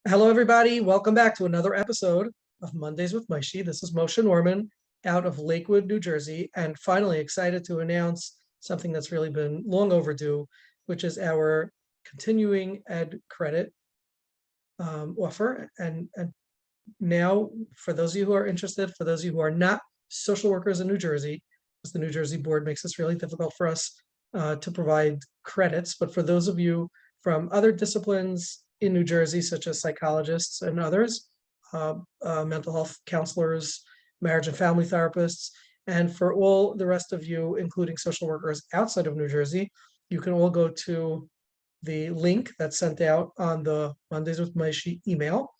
Hello, everybody. Welcome back to another episode of Mondays with Moshe. This is Moshe Norman out of Lakewood, New Jersey, and finally excited to announce something that's really been long overdue, which is our continuing ed credit offer. And now, for those of you who are interested, for those of you who are not social workers in New Jersey, because the New Jersey board makes this really difficult for us to provide credits, but for those of you from other disciplines in New Jersey, such as psychologists and others, mental health counselors, marriage and family therapists, and for all the rest of you, including social workers outside of New Jersey, you can all go to the link that's sent out on the Mondays with Moshe email,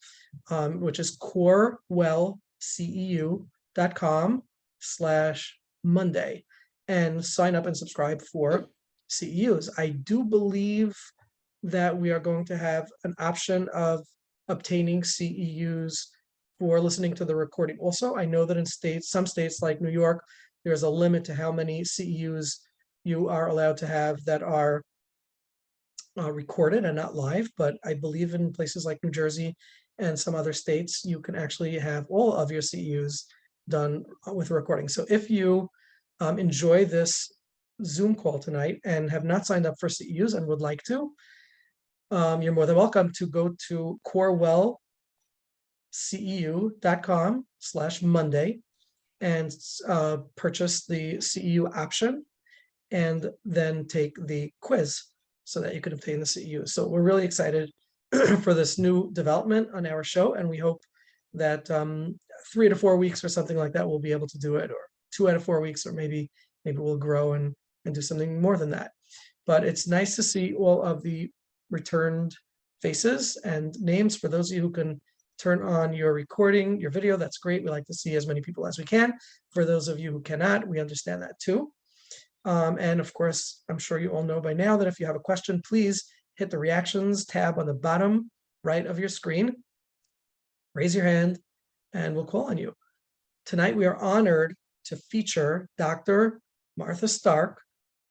which is corewellceu.com/Monday, and sign up and subscribe for CEUs. I do believe that we are going to have an option of obtaining CEUs for listening to the recording. Also, I know that in some states like New York, there's a limit to how many CEUs you are allowed to have that are recorded and not live, but I believe in places like New Jersey and some other states, you can actually have all of your CEUs done with a recording. So if you enjoy this Zoom call tonight and have not signed up for CEUs and would like to, you're more than welcome to go to corewellceu.com/Monday and purchase the CEU option and then take the quiz so that you can obtain the CEU. So we're really excited for this new development on our show, and we hope that 3 to 4 weeks or something like that, we'll be able to do it, or 2 out of 4 weeks, or maybe we'll grow and do something more than that. But it's nice to see all of the returned faces and names. For those of you who can turn on your recording, your video, that's great. We like to see as many people as we can. For those of you who cannot, we understand that too. And of course, I'm sure you all know by now that if you have a question, please hit the reactions tab on the bottom right of your screen, raise your hand, and we'll call on you. Tonight, we are honored to feature Dr. Martha Stark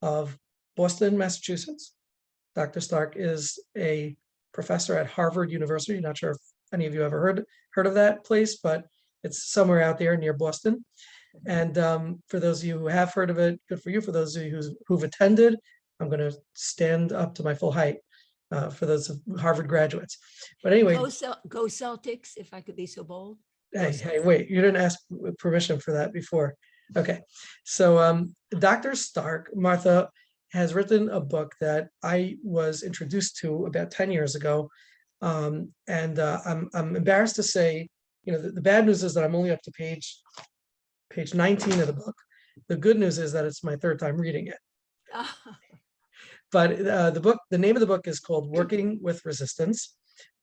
of Boston, Massachusetts. Dr. Stark is a professor at Harvard University. Not sure if any of you ever heard of that place, but it's somewhere out there near Boston. And for those of you who have heard of it, good for you. For those of you who've attended, I'm going to stand up to my full height for those Harvard graduates. But anyway, go Celtics, if I could be so bold. Hey, wait, you didn't ask permission for that before. Okay, so Dr. Stark, Martha, has written a book that I was introduced to about 10 years ago. I'm embarrassed to say, the bad news is that I'm only up to page 19 of the book. The good news is that it's my third time reading it. But the name of the book is called Working with Resistance.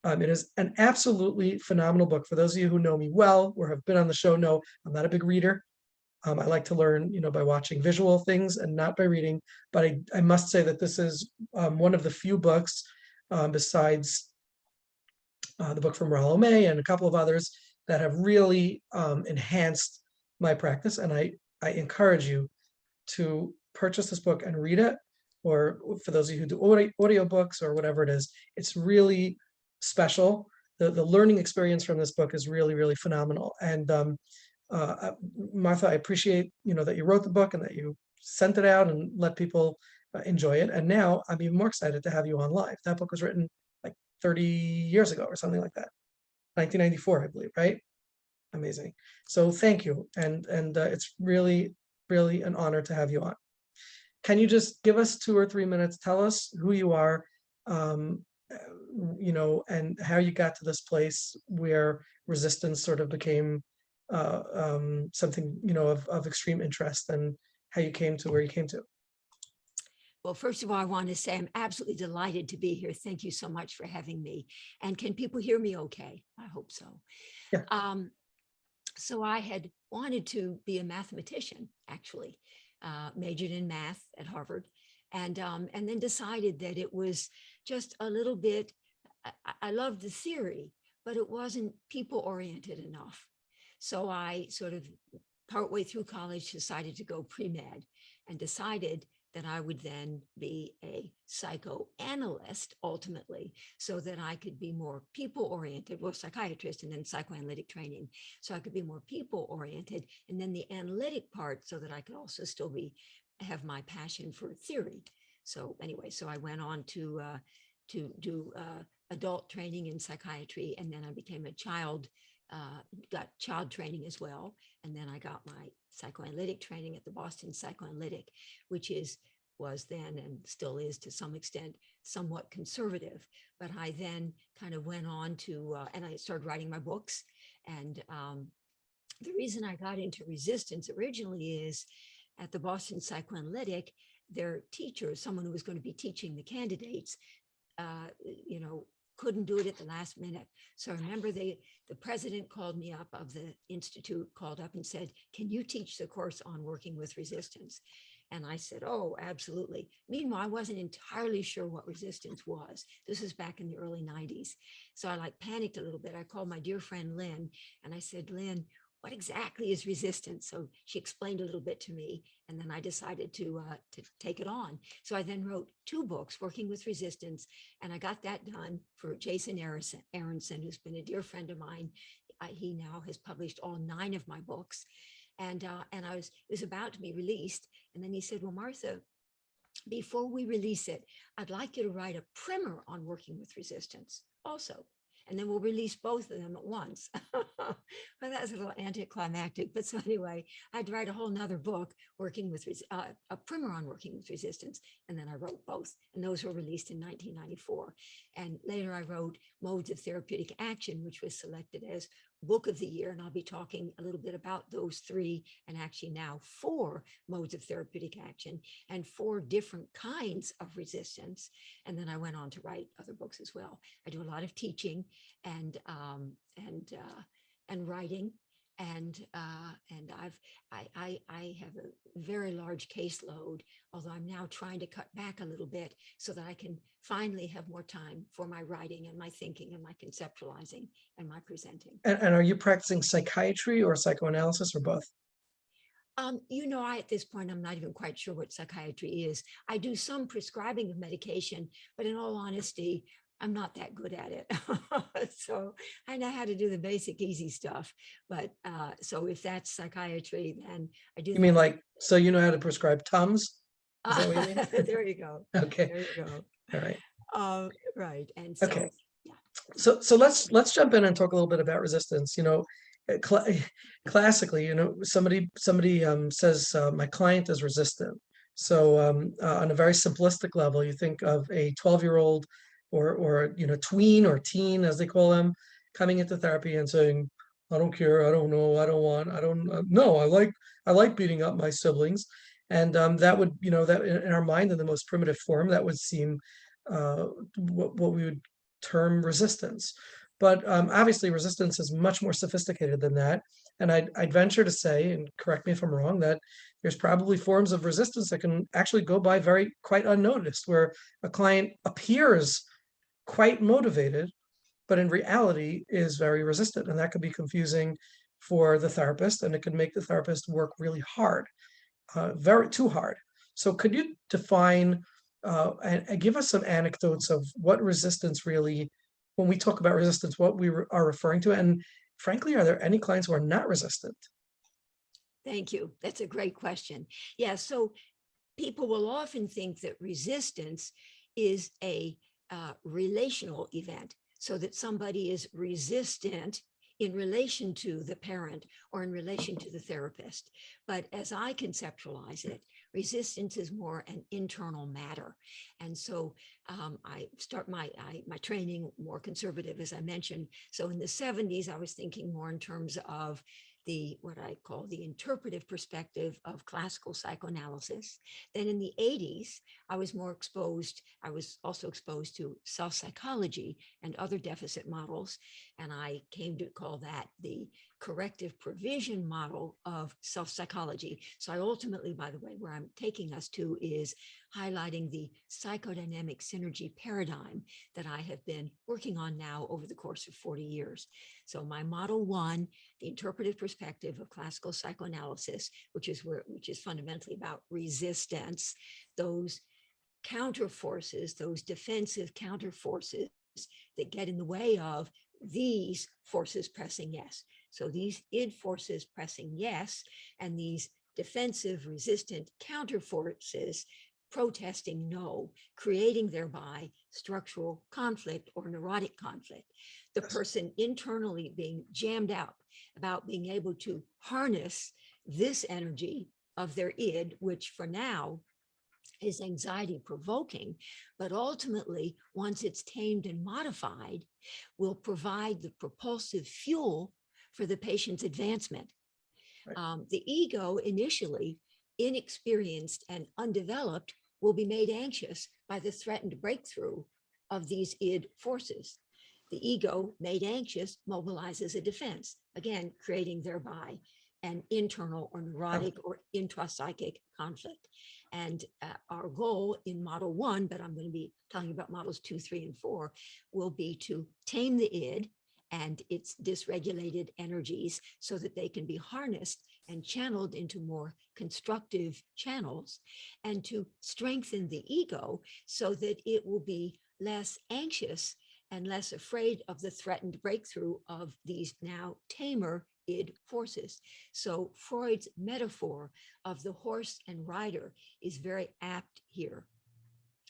It is an absolutely phenomenal book. For those of you who know me well or have been on the show, know I'm not a big reader. I like to learn, by watching visual things and not by reading. But I must say that this is one of the few books, besides the book from Rollo May and a couple of others, that have really enhanced my practice. And I encourage you to purchase this book and read it. Or for those of you who do audio books or whatever it is, it's really special. The learning experience from this book is really, really phenomenal. And Martha, I appreciate that you wrote the book and that you sent it out and let people enjoy it. And now I'm even more excited to have you on live. That book was written like 30 years ago or something like that, 1994, I believe, right? Amazing. So thank you, and it's really, really an honor to have you on. Can you just give us 2 or 3 minutes? Tell us who you are, and how you got to this place where resistance sort of became something of extreme interest, and how you came to where you came to. Well, first of all, I want to say I'm absolutely delighted to be here. Thank you so much for having me. And can people hear me okay? I hope so. Yeah. So I had wanted to be a mathematician, actually, majored in math at Harvard, and then decided that it was just a little bit, I loved the theory, but it wasn't people-oriented enough. So I sort of partway through college decided to go pre-med and decided that I would then be a psychoanalyst ultimately, so that I could be more people-oriented, well, psychiatrist and then psychoanalytic training. So I could be more people-oriented, and then the analytic part so that I could also still have my passion for theory. So anyway, so I went on to do adult training in psychiatry, and then I became got child training as well. And then I got my psychoanalytic training at the Boston Psychoanalytic, which was then and still is to some extent somewhat conservative. But I then kind of went on to, and I started writing my books. And the reason I got into resistance originally is at the Boston Psychoanalytic, their teacher, someone who was going to be teaching the candidates, uh, you know, couldn't do it at the last minute. So I remember the president called me up of the institute, called up and said, "Can you teach the course on working with resistance?" And I said, "Oh, absolutely." Meanwhile, I wasn't entirely sure what resistance was. This was back in the early 90s. So I like panicked a little bit. I called my dear friend Lynn and I said, "Lynn, what exactly is resistance?" So she explained a little bit to me, and then I decided to take it on. So I then wrote 2 books, Working with Resistance, and I got that done for Jason Aronson, who's been a dear friend of mine. He now has published all 9 of my books, and it was about to be released, and then he said, "Well, Martha, before we release it, I'd like you to write a primer on working with resistance also. And then we'll release both of them at once." Well, that's a little anticlimactic. But so anyway, I'd write a whole nother book working with a primer on working with resistance. And then I wrote both. And those were released in 1994. And later I wrote Modes of Therapeutic Action, which was selected as Book of the Year. And I'll be talking a little bit about those 3 and actually now 4 modes of therapeutic action and 4 different kinds of resistance. And then I went on to write other books as well. I do a lot of teaching and writing, and I have a very large caseload, although I'm now trying to cut back a little bit so that I can finally have more time for my writing and my thinking and my conceptualizing and my presenting. And are you practicing psychiatry or psychoanalysis or both? At this point, I'm not even quite sure what psychiatry is. I do some prescribing of medication, but in all honesty, I'm not that good at it. So I know how to do the basic easy stuff. But so if that's psychiatry, then I do You mean that. like, so you know how to prescribe Tums? Is that what you mean? There you go. Okay, There you go. all right. Right. And Okay. so, yeah. So let's jump in and talk a little bit about resistance. Classically, somebody says my client is resistant. So on a very simplistic level, you think of a 12-year-old or tween or teen, as they call them, coming into therapy and saying, "I don't care, I don't know, I don't want, I don't no, I like beating up my siblings," and that would that in our mind in the most primitive form that would seem uh, what we would term resistance. But obviously, resistance is much more sophisticated than that. And I'd venture to say, and correct me if I'm wrong, that there's probably forms of resistance that can actually go by quite unnoticed, where a client appears quite motivated, but in reality is very resistant. And that could be confusing for the therapist, and it could make the therapist work really hard, very too hard. So could you define and give us some anecdotes of what resistance really, when we talk about resistance, what we are referring to? And frankly, are there any clients who are not resistant? Thank you. That's a great question. Yeah. So people will often think that resistance is a relational event, so that somebody is resistant in relation to the parent or in relation to the therapist. But as I conceptualize it, resistance is more an internal matter. And so I start my training more conservative, as I mentioned. So in the 70s, I was thinking more in terms of what I call the interpretive perspective of classical psychoanalysis. Then in the 80s, I was also exposed to self-psychology and other deficit models. And I came to call that the corrective provision model of self-psychology. So I ultimately, by the way, where I'm taking us to is highlighting the psychodynamic synergy paradigm that I have been working on now over the course of 40 years. So my model 1, the interpretive perspective of classical psychoanalysis, which is fundamentally about resistance. those counter forces, those defensive counter forces that get in the way of these forces pressing yes. So these id forces pressing yes, and these defensive resistant counter forces protesting no, creating thereby structural conflict or neurotic conflict. The person internally being jammed out about being able to harness this energy of their id, which for now is anxiety provoking, but ultimately, once it's tamed and modified, will provide the propulsive fuel for the patient's advancement. Right. The ego, initially inexperienced and undeveloped, will be made anxious by the threatened breakthrough of these id forces. The ego, made anxious, mobilizes a defense, again, creating thereby an internal or neurotic or intrapsychic conflict. And our goal in model 1, but I'm going to be talking about models 2, 3, and 4, will be to tame the id and its dysregulated energies so that they can be harnessed and channeled into more constructive channels, and to strengthen the ego so that it will be less anxious and less afraid of the threatened breakthrough of these now tamer id forces. So Freud's metaphor of the horse and rider is very apt here.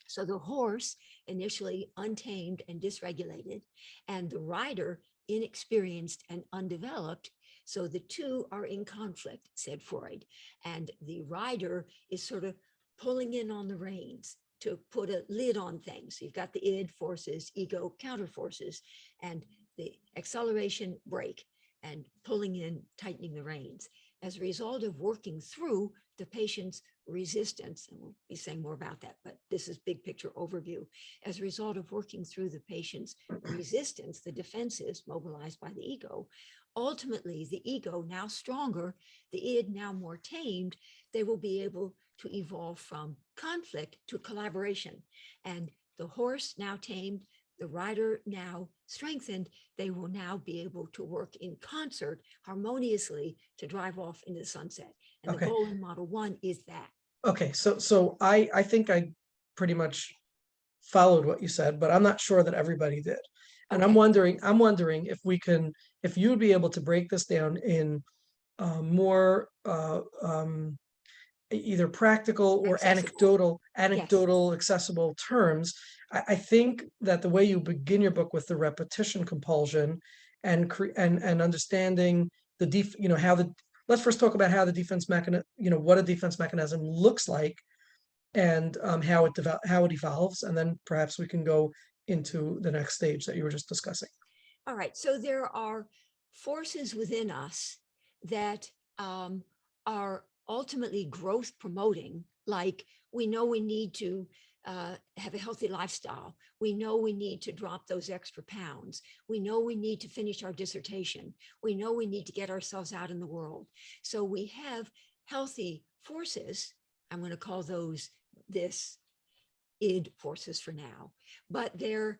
So the horse, initially untamed and dysregulated, and the rider, inexperienced and undeveloped. So the two are in conflict, said Freud. And the rider is sort of pulling in on the reins to put a lid on things. You've got the id forces, ego counter forces, and the acceleration brake, and pulling in, tightening the reins. As a result of working through the patient's resistance, and we'll be saying more about that, but this is big picture overview. As a result of working through the patient's resistance, the defenses mobilized by the ego, ultimately the ego, now stronger, the id now more tamed, they will be able to evolve from conflict to collaboration. And the horse now tamed, the rider now strengthened, they will now be able to work in concert harmoniously to drive off into the sunset. And the Okay. goal in model 1 is that. Okay, so I think I pretty much followed what you said, but I'm not sure that everybody did. And I'm Okay. wondering if you would be able to break this down in more either practical or Accessible. Yes. accessible terms. I think that the way you begin your book with the repetition compulsion and understanding how let's first talk about how the defense mechanism, what a defense mechanism looks like, and how it evolves, and then perhaps we can go into the next stage that you were just discussing. All right. So there are forces within us that are ultimately growth promoting, like we know we need to have a healthy lifestyle. We know we need to drop those extra pounds. We know we need to finish our dissertation. We know we need to get ourselves out in the world. So we have healthy forces. I'm going to call those this id forces for now, but they're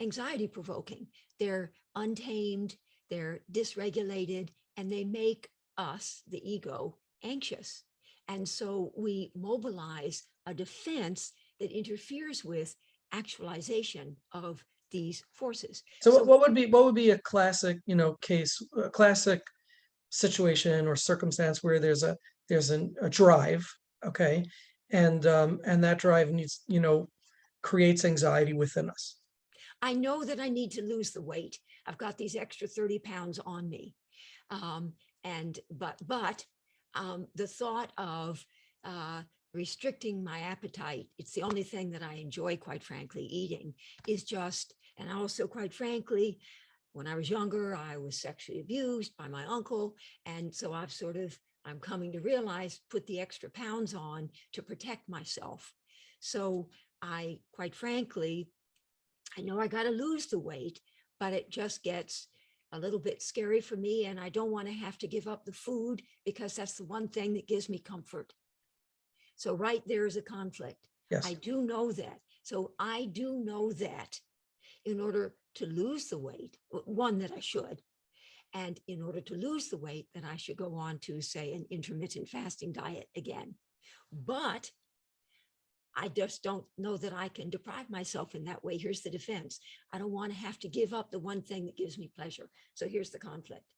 anxiety provoking. They're untamed, they're dysregulated, and they make us, the ego, anxious. And so we mobilize a defense that interferes with actualization of these forces. So what would be a classic, case, a classic situation or circumstance where there's a drive, okay, and that drive creates anxiety within us. I know that I need to lose the weight. I've got these extra 30 pounds on me. But the thought of restricting my appetite, it's the only thing that I enjoy, quite frankly, eating, is just, and also, quite frankly, when I was younger, I was sexually abused by my uncle. And so I'm coming to realize, put the extra pounds on to protect myself. So quite frankly, I know I got to lose the weight, but it just gets a little bit scary for me. And I don't want to have to give up the food because that's the one thing that gives me comfort. So right there is a conflict. Yes. I do know that. So I do know that in order to lose the weight, one, that I should, and in order to lose the weight, then I should go on to, say, an intermittent fasting diet again. But I just don't know that I can deprive myself in that way. Here's the defense. I don't want to have to give up the one thing that gives me pleasure. So here's the conflict,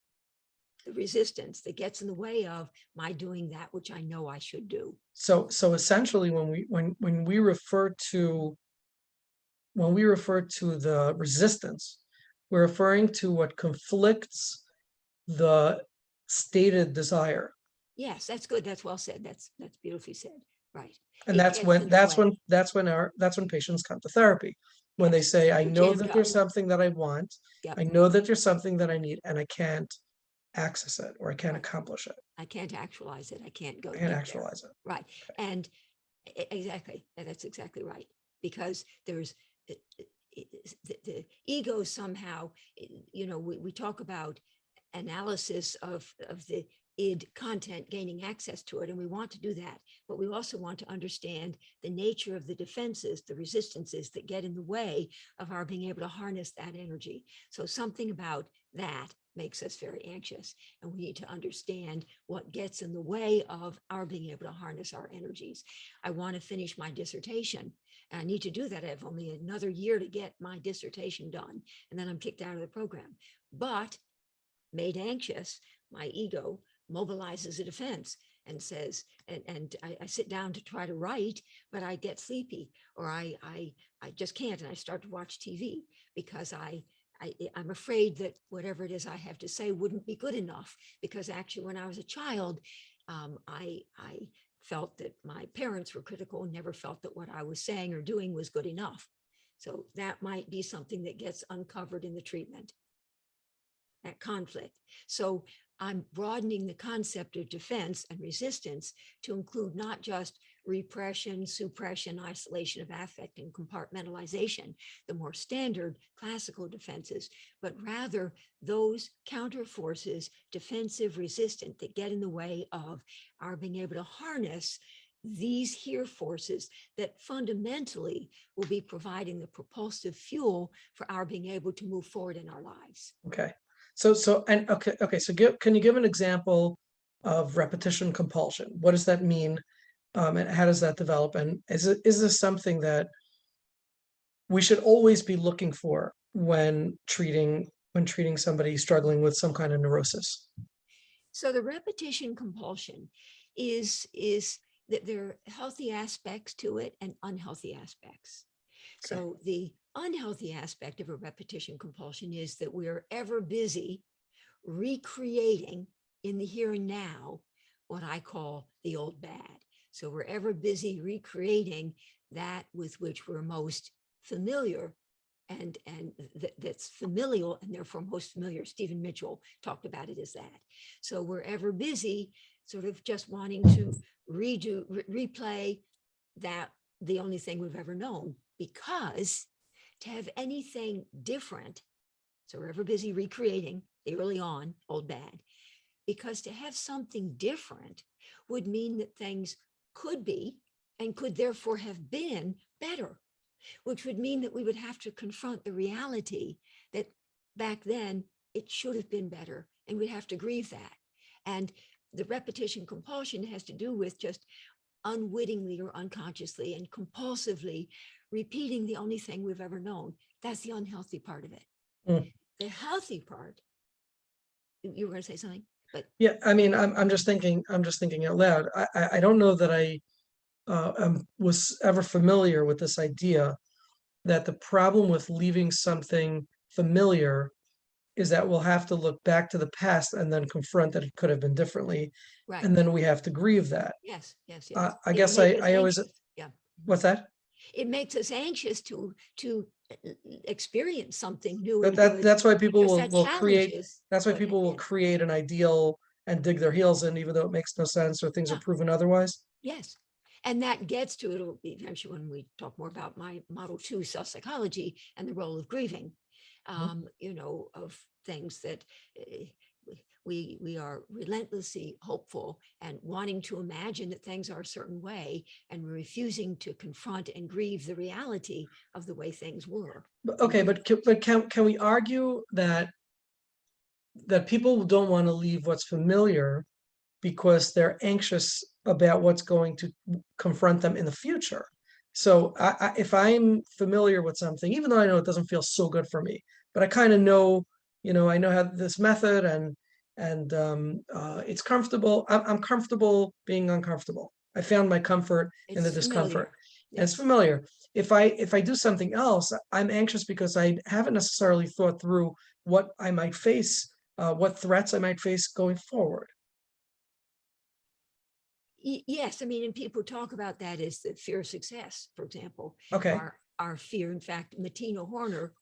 the resistance that gets in the way of my doing that which I know I should do. So essentially, when we refer to the resistance, we're referring to what conflicts the stated desire. Yes, that's good. That's well said. That's beautifully said. Right. And It that's gets when in the way. that's when patients come to therapy. When they Yes, say, I they're know jammed that up. there's something that I want, Yep. I know that there's something that I need, and I can't access it, or I can't Right. accomplish it. I can't actualize it. I can't go I can't get there. actualize it. Right. And exactly. That's exactly right. Because there's the ego somehow, we talk about analysis of the id content, gaining access to it, and we want to do that, but we also want to understand the nature of the defenses, the resistances that get in the way of our being able to harness that energy. So something about that makes us very anxious, and we need to understand what gets in the way of our being able to harness our energies. I want to finish my dissertation, and I need to do that. I have only another year to get my dissertation done, and then I'm kicked out of the program. But made anxious, my ego mobilizes a defense and says, and I sit down to try to write, but I get sleepy, or I just can't, and I start to watch TV because I'm afraid that whatever it is I have to say wouldn't be good enough. Because actually, when I was a child, I felt that my parents were critical and never felt that what I was saying or doing was good enough. So that might be something that gets uncovered in the treatment, that conflict. So I'm broadening the concept of defense and resistance to include not just repression, suppression, isolation of affect, and compartmentalization, the more standard classical defenses, but rather those counter forces, defensive, resistant, that get in the way of our being able to harness these here forces that fundamentally will be providing the propulsive fuel for our being able to move forward in our lives. Okay. So can you give an example of repetition compulsion? What does that mean? And how does that develop? And is this something that we should always be looking for when treating somebody struggling with some kind of neurosis? So the repetition compulsion is that there are healthy aspects to it and unhealthy aspects. Okay. So the unhealthy aspect of a repetition compulsion is that we are ever busy recreating in the here and now what I call the old bad. So we're ever busy recreating that with which we're most familiar, and that's familial and therefore most familiar. Stephen Mitchell talked about it as that. So we're ever busy sort of just wanting to replay that, the only thing we've ever known, because to have anything different, so we're ever busy recreating the early on old bad, because to have something different would mean that things could be and could therefore have been better, which would mean that we would have to confront the reality that back then it should have been better, and we'd have to grieve that. And the repetition compulsion has to do with just unwittingly or unconsciously and compulsively repeating the only thing we've ever known. That's the unhealthy part of it. Mm. The healthy part, you were going to say something, but Yeah, I mean, I'm just thinking out loud. I don't know that I was ever familiar with this idea that the problem with leaving something familiar is that we'll have to look back to the past and then confront that it could have been differently, right. and then we have to grieve that. Yes. I guess I always, yeah. what's that? It makes us anxious to experience something new That, and that good, that's why people because that will create. challenges That's why what had people will been. create an ideal and dig their heels in, even though it makes no sense or things are Yeah. proven otherwise. Yes. And that gets to, it'll be eventually when we talk more about my model 2 self-psychology and the role of grieving, of things that we are relentlessly hopeful and wanting to imagine that things are a certain way, and we're refusing to confront and grieve the reality of the way things were. Okay, but can we argue that people don't want to leave what's familiar because they're anxious about what's going to confront them in the future? So if I'm familiar with something, even though I know it doesn't feel so good for me, but I kind of know, I know how this method and it's comfortable. I'm comfortable being uncomfortable. I found my comfort in the It's discomfort, familiar. and it's Yes. familiar. If I do something else, I'm anxious because I haven't necessarily thought through what I might face, what threats I might face going forward. Yes, I mean, and people talk about that as the fear of success, for example. Okay. Our fear, in fact, Martina Horner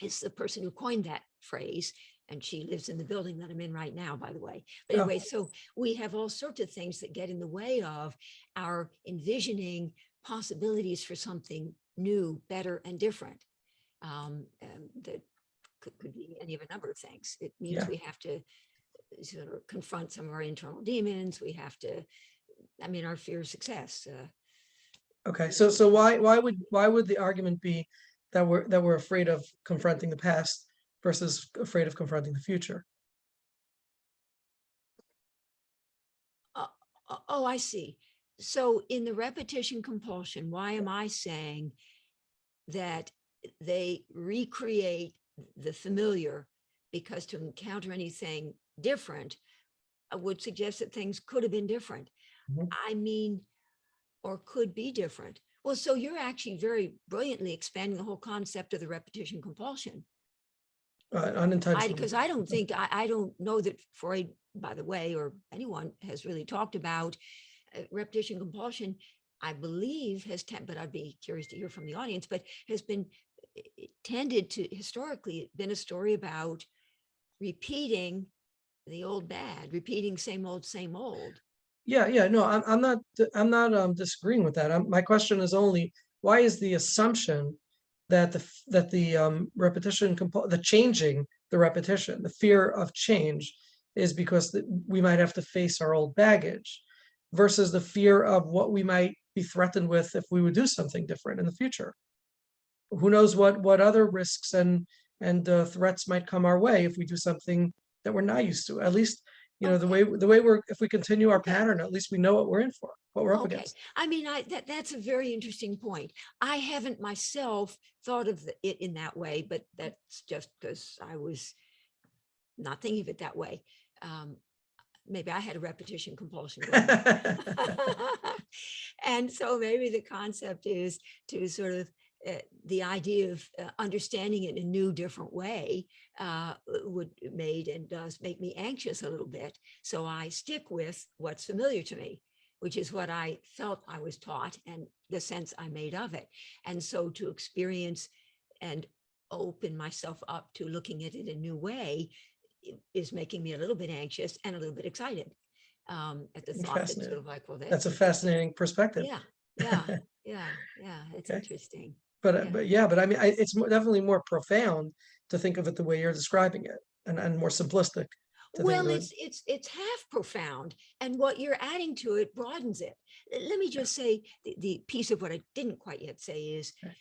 is the person who coined that phrase, and she lives in the building that I'm in right now, by the way. But Oh, anyway, so we have all sorts of things that get in the way of our envisioning possibilities for something new, better, and different. That could be any of a number of things. It means yeah. we have to sort of confront some of our internal demons. We have to, I mean, our fear of success. Okay. So why would the argument be that we're afraid of confronting the past versus afraid of confronting the future? Oh, I see. So in the repetition compulsion, why am I saying that they recreate the familiar? Because to encounter anything different, I would suggest that things could have been different. Mhm. I mean, or could be different. Well, so you're actually very brilliantly expanding the whole concept of the repetition compulsion. Unintentionally. Because I don't think, I don't know that Freud, by the way, or anyone has really talked about repetition compulsion. I believe but I'd be curious to hear from the audience, but has been tended to historically been a story about repeating the old bad, repeating same old, same old. Yeah. No, I'm not disagreeing with that. My question is only, why is the assumption that the repetition the changing the repetition, the fear of change, is because we might have to face our old baggage versus the fear of what we might be threatened with if we would do something different in the future. Who knows what other risks and threats might come our way if we do something that we're not used to. At least, the way we're if we continue our Okay. pattern, at least we know what we're in for, what we're up Okay. against. I mean, that's a very interesting point. I haven't myself thought of it in that way, but that's just because I was not thinking of it that way. Maybe I had a repetition compulsion growing up. And so maybe the concept is to sort of the idea of understanding it in a new, different way would made and does make me anxious a little bit. So I stick with what's familiar to me, which is what I felt I was taught and the sense I made of it. And so to experience and open myself up to looking at it in a new way is making me a little bit anxious and a little bit excited at the thought that sort Fascinating. of like, well, That's that's a interesting. fascinating perspective. Yeah, yeah, yeah. It's Okay. interesting. But Yeah. but yeah, but I mean, it's definitely more profound to think of it the way you're describing it, and more simplistic to think Well, of it. it's half profound, and what you're adding to it broadens it. Let me just say the piece of what I didn't quite yet say is Okay.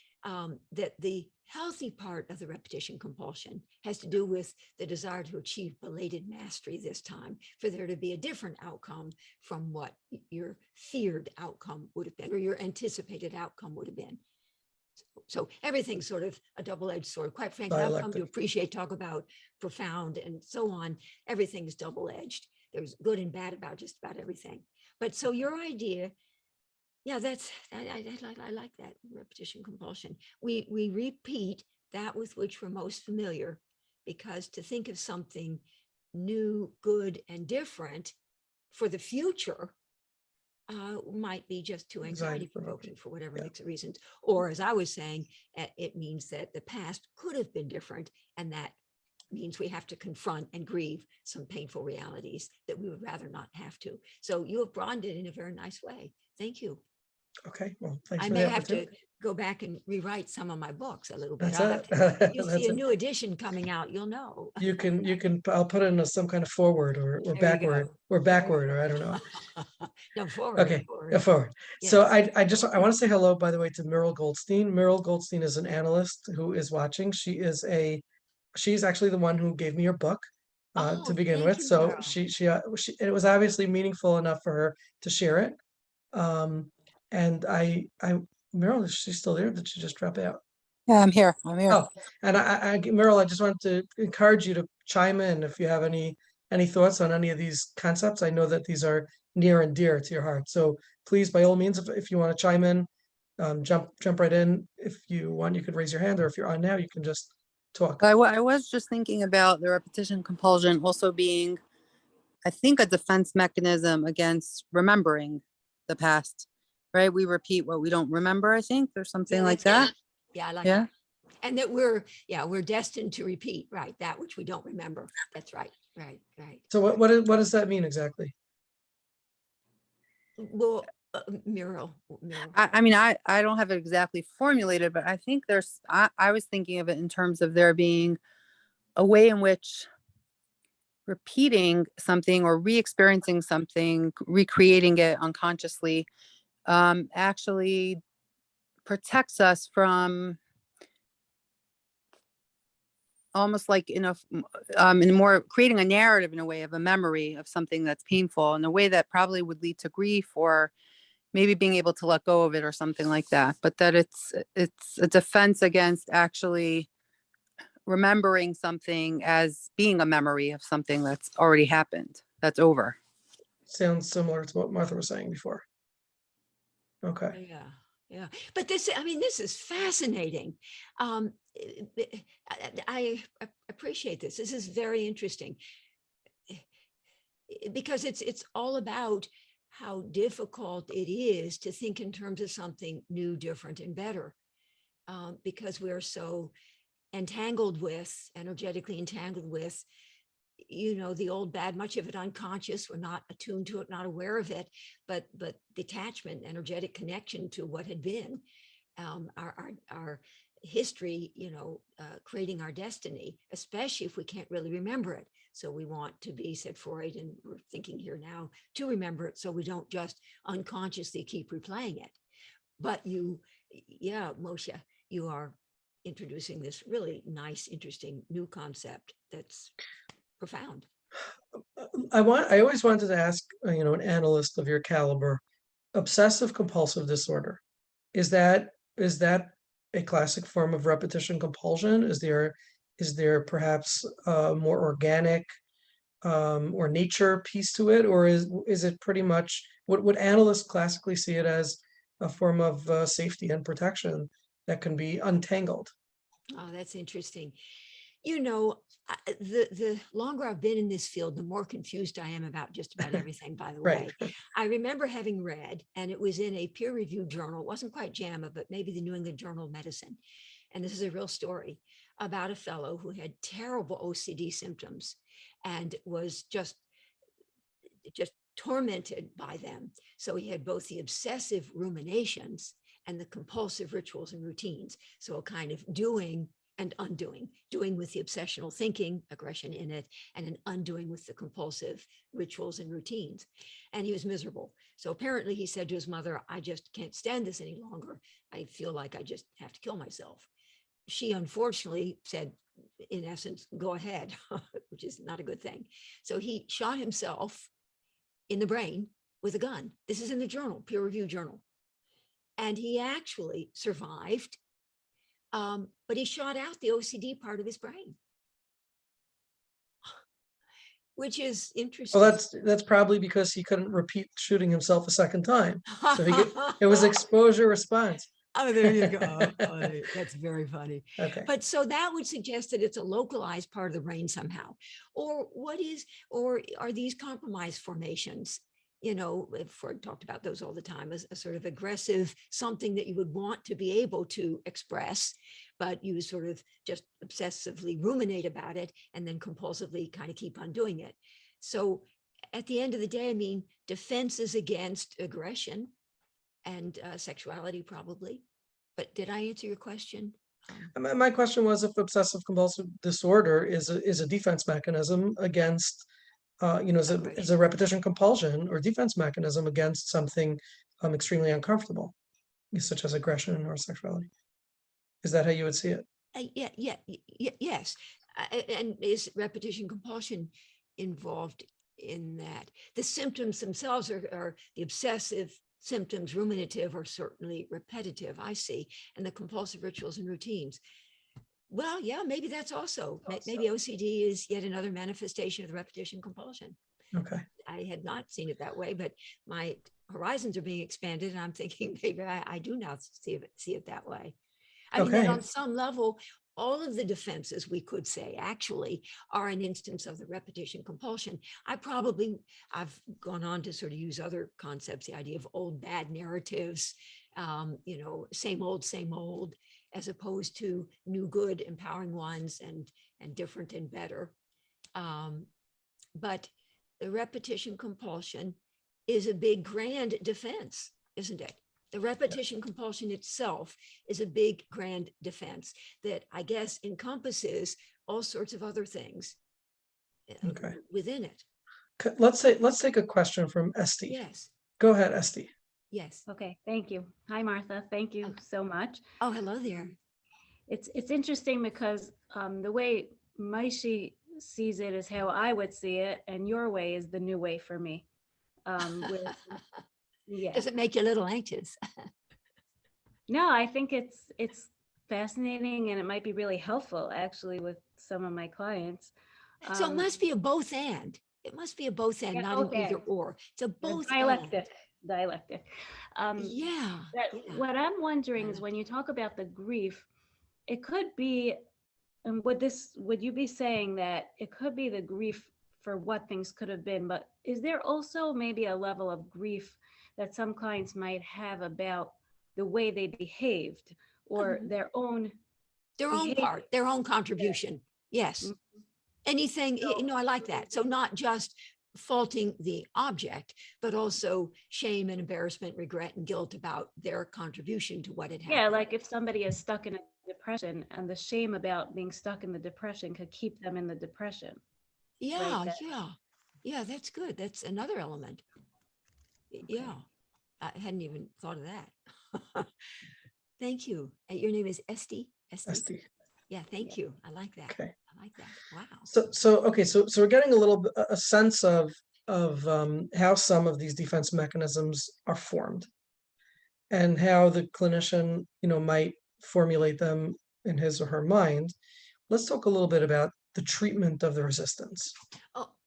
that the healthy part of the repetition compulsion has to do with the desire to achieve belated mastery this time, for there to be a different outcome from what your feared outcome would have been, or your anticipated outcome would have been. So everything's sort of a double-edged sword. Quite frankly, I've come to Dialectic. appreciate talk about profound and so on. Everything's double-edged. There's good and bad about just about everything. But so your idea, yeah, I like that repetition compulsion. We repeat that with which we're most familiar, because to think of something new, good, and different for the future might be just too anxiety Anxiety provoking. provoking for whatever Yeah. mix of reasons. Or as I was saying, it means that the past could have been different. And that means we have to confront and grieve some painful realities that we would rather not have to. So you have broadened it in a very nice way. Thank you. Okay. Well, thanks I for may the have to opportunity. go back and rewrite some of my books a little bit. That's I'll have it. to, you see That's a it. new edition coming out, you'll know. You can I'll put in some kind of forward or There you backward go. or There you backward or I don't know. go. No, forward, Okay, forward. forward. So Yes. I want to say hello, by the way, to Meryl Goldstein. Meryl Goldstein is an analyst who is watching. She's actually the one who gave me your book to Oh, begin thank with. you, So Meryl. it was obviously meaningful enough for her to share it. And Meryl, is she still there? Did she just drop out? Yeah, I'm here. I'm here. Oh, and Meryl, I just wanted to encourage you to chime in if you have any thoughts on any of these concepts. I know that these are near and dear to your heart. So please, by all means, if you want to chime in, jump right in. If you want, you could raise your hand, or if you're on now, you can just talk. I was just thinking about the repetition compulsion also being, I think, a defense mechanism against remembering the past, right? We repeat what we don't remember, I think, or something like that's that. good. Yeah, I like Yeah. that. And that we're destined to repeat, right? That which we don't remember. That's right. Right. Right. So what does that mean exactly? Well, Muriel. I mean, I don't have it exactly formulated, but I think I was thinking of it in terms of there being a way in which repeating something or re-experiencing something, recreating it unconsciously, actually protects us from almost like in more creating a narrative in a way of a memory of something that's painful in a way that probably would lead to grief or maybe being able to let go of it or something like that. But that it's a defense against actually remembering something as being a memory of something that's already happened, that's over. Sounds similar to what Martha was saying before. Okay. Yeah. Yeah. But this is fascinating. I appreciate this. This is very interesting because it's all about how difficult it is to think in terms of something new, different, and better, because we're so energetically entangled with, the old bad, much of it unconscious. We're not attuned to it, not aware of it, but detachment, energetic connection to what had been, our history, creating our destiny, especially if we can't really remember it. So we want to be, said Freud, and we're thinking here now, to remember it so we don't just unconsciously keep replaying it. But Moshe, you are introducing this really nice, interesting new concept that's profound. I always wanted to ask, an analyst of your caliber, obsessive compulsive disorder. Is that a classic form of repetition compulsion? Is there perhaps a more organic or nature piece to it, or is it pretty much what would analysts classically see it as a form of safety and protection that can be untangled? Oh, that's interesting. The longer I've been in this field, the more confused I am about just about everything, by the Right. way. I remember having read, and it was in a peer-reviewed journal, it wasn't quite JAMA, but maybe the New England Journal of Medicine. And this is a real story about a fellow who had terrible OCD symptoms and was just tormented by them. So he had both the obsessive ruminations and the compulsive rituals and routines. So a kind of doing and undoing, doing with the obsessional thinking, aggression in it, and an undoing with the compulsive rituals and routines. And he was miserable. So apparently he said to his mother, I just can't stand this any longer. I feel like I just have to kill myself. She unfortunately said, in essence, go ahead, which is not a good thing. So he shot himself in the brain with a gun. This is in the journal, peer-reviewed journal. And he actually survived, but he shot out the OCD part of his brain, which is interesting. Well, that's probably because he couldn't repeat shooting himself a second time. So it was exposure response. Oh, there you go. Oh, that's very funny. Okay. But so that would suggest that it's a localized part of the brain somehow. Or are these compromised formations? Freud talked about those all the time as a sort of aggressive, something that you would want to be able to express, but you sort of just obsessively ruminate about it and then compulsively kind of keep on doing it. So at the end of the day, I mean, defenses against aggression and sexuality probably. But did I answer your question? My question was if obsessive compulsive disorder is a defense mechanism against, is a repetition compulsion or defense mechanism against something extremely uncomfortable, such as aggression or sexuality. Is that how you would see it? Yes. And is repetition compulsion involved in that? The symptoms themselves are the obsessive symptoms, ruminative, are certainly repetitive, I see, and the compulsive rituals and routines. Well, yeah, maybe that's also, maybe OCD is yet another manifestation of the repetition compulsion. Okay. I had not seen it that way, but my horizons are being expanded, and I'm thinking maybe I do now see it that way. I mean, that Okay. on some level, all of the defenses, we could say, actually are an instance of the repetition compulsion. I've gone on to sort of use other concepts, the idea of old bad narratives, same old, as opposed to new good, empowering ones, and different and better. But the repetition compulsion is a big, grand defense, isn't it? The repetition compulsion itself is a big, grand defense that I guess encompasses all sorts of other things Okay. within it. Let's take a question from Esty. Yes, Go ahead, Esty. yes. Okay, thank you. Hi, Martha. Thank you so much. Oh, hello there. It's interesting because the way Moshe sees it is how I would see it, and your way is the new way for me. Yeah. Does it make you a little anxious? No, I think it's fascinating, and it might be really helpful actually with some of my clients. So it must be a both and. It must be a both and, Yeah, not both an either and. or. It's a both Dialectic. and. Yeah. What I'm wondering is when you talk about the grief, it could be, and would you be saying that it could be the grief for what things could have been, but is there also maybe a level of grief that some clients might have about the way they behaved or their own behavior? part, their own contribution. Yes. Mhm. Anything, I like that. So not just faulting the object, but also shame and embarrassment, regret and guilt about their contribution to what had happened. Yeah, like if somebody is stuck in a depression and the shame about being stuck in the depression could keep them in the depression. Yeah, that- yeah, that's good. That's another element. Yeah, I hadn't even thought of that. Thank you. Your name is Esty? Esty. Yeah, thank you. I like that. Okay. I like that. Wow. So we're getting a little bit a sense of how some of these defense mechanisms are formed, and how the clinician, might formulate them in his or her mind. Let's talk a little bit about the treatment of the resistance.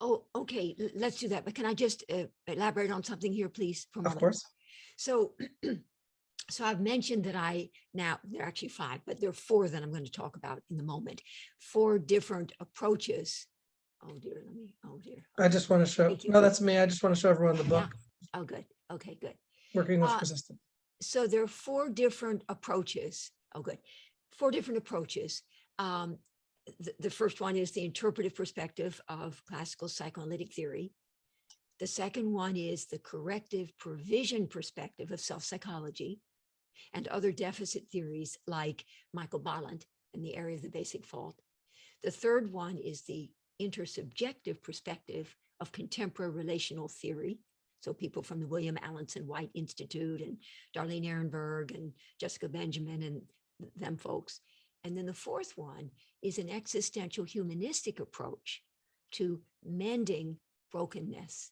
Oh, okay. Let's do that. But can I just elaborate on something here, please, for a moment? Of course. So, so I've mentioned that now there are actually 5, but there are 4 that I'm going to talk about in the moment. 4 different approaches. Oh dear, oh dear. I just want to show, Thank you. no, that's me. I just want to show everyone the Yeah. book, Oh, good. Okay, good. Working with Resistance. So there are 4 different approaches. Oh, good. 4 different approaches. The first one is the interpretive perspective of classical psychoanalytic theory. The second one is the corrective provision perspective of self-psychology and other deficit theories like Michael Ballant in the area of the basic fault. The third one is the intersubjective perspective of contemporary relational theory. So people from the William Allenson White Institute and Darlene Ehrenberg and Jessica Benjamin and them folks. And then the fourth one is an existential humanistic approach to mending brokenness.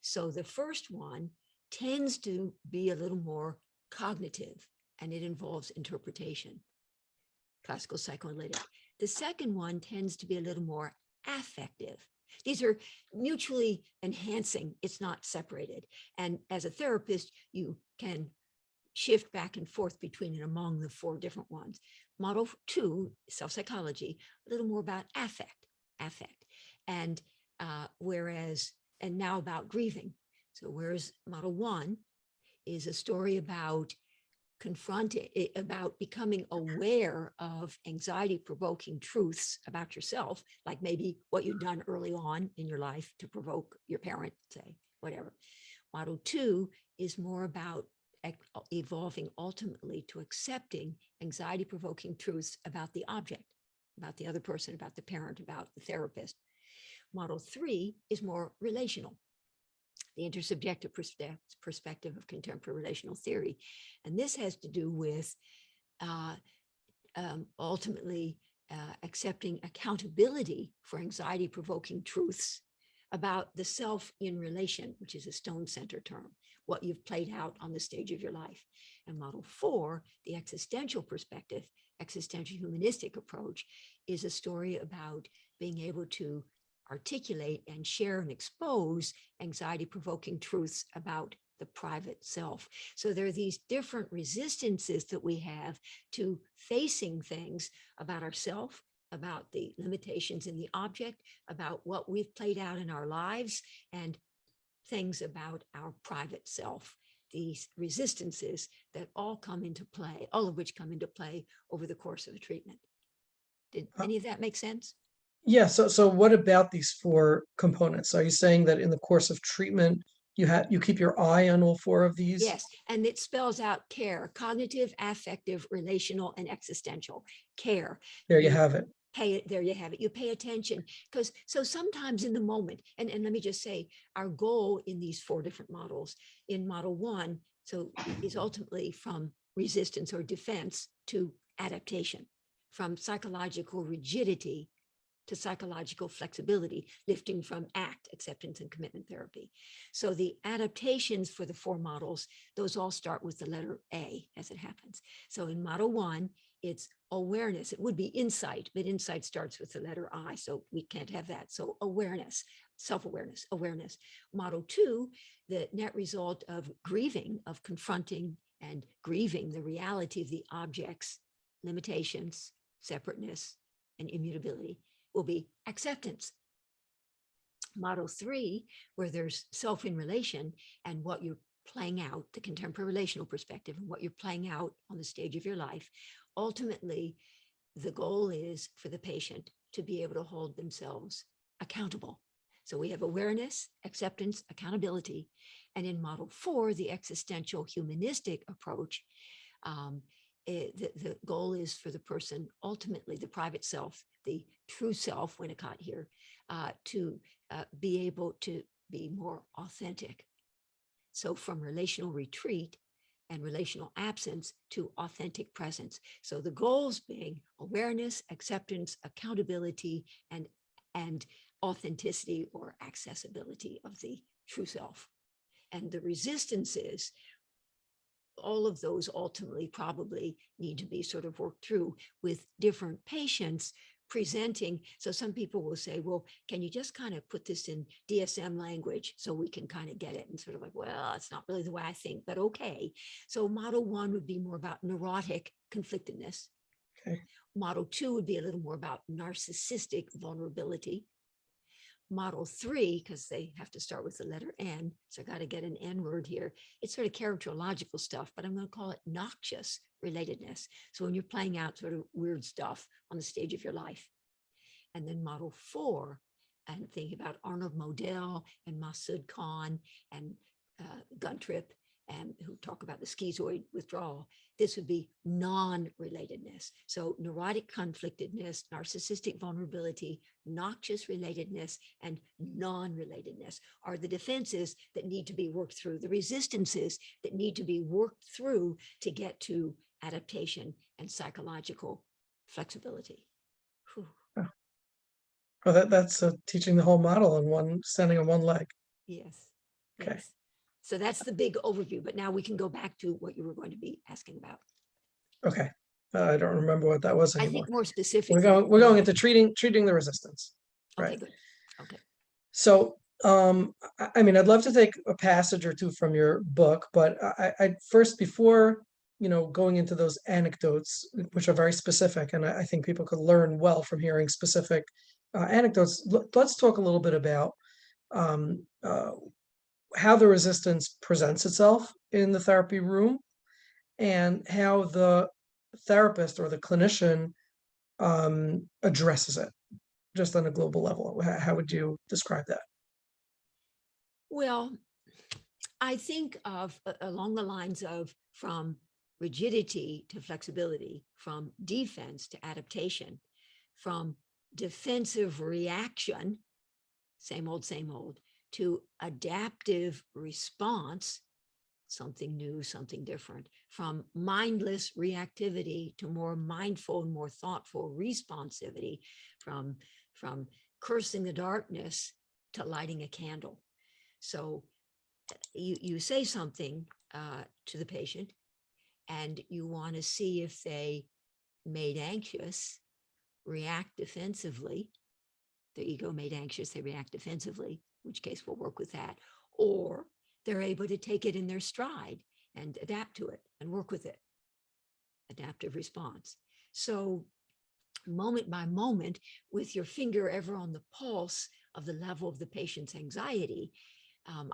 So the first one tends to be a little more cognitive, and it involves interpretation, classical psychoanalytic. The second one tends to be a little more affective. These are mutually enhancing. It's not separated. And as a therapist, you can shift back and forth between and among the 4 different ones. Model 2, self-psychology, a little more about affect. And and now about grieving. So whereas model 1 is a story about about becoming aware of anxiety-provoking truths about yourself, like maybe what you've done early on in your life to provoke your parent, say, whatever. Model 2 is more about evolving ultimately to accepting anxiety-provoking truths about the object, about the other person, about the parent, about the therapist. Model 3 is more relational, the intersubjective perspective of contemporary relational theory. And this has to do with ultimately accepting accountability for anxiety-provoking truths about the self in relation, which is a Stone Center term, what you've played out on the stage of your life. And model 4, the existential perspective, existential humanistic approach, is a story about being able to articulate and share and expose anxiety-provoking truths about the private self. So there are these different resistances that we have to facing things about ourselves, about the limitations in the object, about what we've played out in our lives, and things about our private self. These resistances that all come into play, all of which come into play over the course of a treatment. Did any of that make sense? Yeah, so what about these 4 components? Are you saying that in the course of treatment, you keep your eye on all 4 of these? Yes, and it spells out care: cognitive, affective, relational, and existential. Care. There you have it. Pay it, there you have it. You pay attention, because so sometimes in the moment, and let me just say, our goal in these 4 different models, in model 1, so is ultimately from resistance or defense to adaptation, from psychological rigidity to psychological flexibility, lifting from ACT, acceptance and commitment therapy. So the adaptations for the 4 models, those all start with the letter A, as it happens. So in model 1, it's awareness. It would be insight, but insight starts with the letter I, so we can't have that. So awareness, self-awareness, awareness. Model 2, the net result of grieving, of confronting and grieving the reality of the object's limitations, separateness, and immutability, will be acceptance. Model 3, where there's self in relation and what you're playing out, the contemporary relational perspective, and what you're playing out on the stage of your life, ultimately, the goal is for the patient to be able to hold themselves accountable. So we have awareness, acceptance, accountability. And in model 4, the existential humanistic approach, the goal is for the person, ultimately the private self, the true self, Winnicott here, to be able to be more authentic. So from relational retreat and relational absence to authentic presence. So the goals being awareness, acceptance, accountability, and authenticity or accessibility of the true self. And the resistances, all of those ultimately probably need to be sort of worked through with different patients presenting. So some people will say, well, can you just kind of put this in DSM language so we can kind of get it? And sort of like, well, it's not really the way I think, but okay. So model 1 would be more about neurotic conflictedness. Okay. Model 2 would be a little more about narcissistic vulnerability. Model 3, because they have to start with the letter N, so I got to get an N word here. It's sort of characterological stuff, but I'm going to call it noxious relatedness. So when you're playing out sort of weird stuff on the stage of your life. And then model 4, and thinking about Arnold Modell and Masood Khan and Guntrip, and who talk about the schizoid withdrawal, this would be non-relatedness. So neurotic conflictedness, narcissistic vulnerability, noxious relatedness, and non-relatedness are the defenses that need to be worked through, the resistances that need to be worked through to get to adaptation and psychological flexibility. Whew. Well, that's teaching the whole model on one, standing on one leg. Yes. Okay. Yes. So that's the big overview, but now we can go back to what you were going to be asking about. Okay. I don't remember what that was I anymore. think more specifically. We're going into treating the resistance. Okay, Right. good. Okay. So, I mean, I'd love to take a passage or 2 from your book, but I first, before, going into those anecdotes, which are very specific, and I think people could learn well from hearing specific anecdotes, let's talk a little bit about how the resistance presents itself in the therapy room and how the therapist or the clinician addresses it just on a global level. How would you describe that? Well, I think of along the lines of from rigidity to flexibility, from defense to adaptation, from defensive reaction, same old, to adaptive response, something new, something different, from mindless reactivity to more mindful and more thoughtful responsivity, from cursing the darkness to lighting a candle. So you say something to the patient, and you want to see if they made anxious, react defensively. Their ego made anxious, they react defensively, in which case we'll work with that. Or they're able to take it in their stride and adapt to it and work with it. Adaptive response. So moment by moment, with your finger ever on the pulse of the level of the patient's anxiety.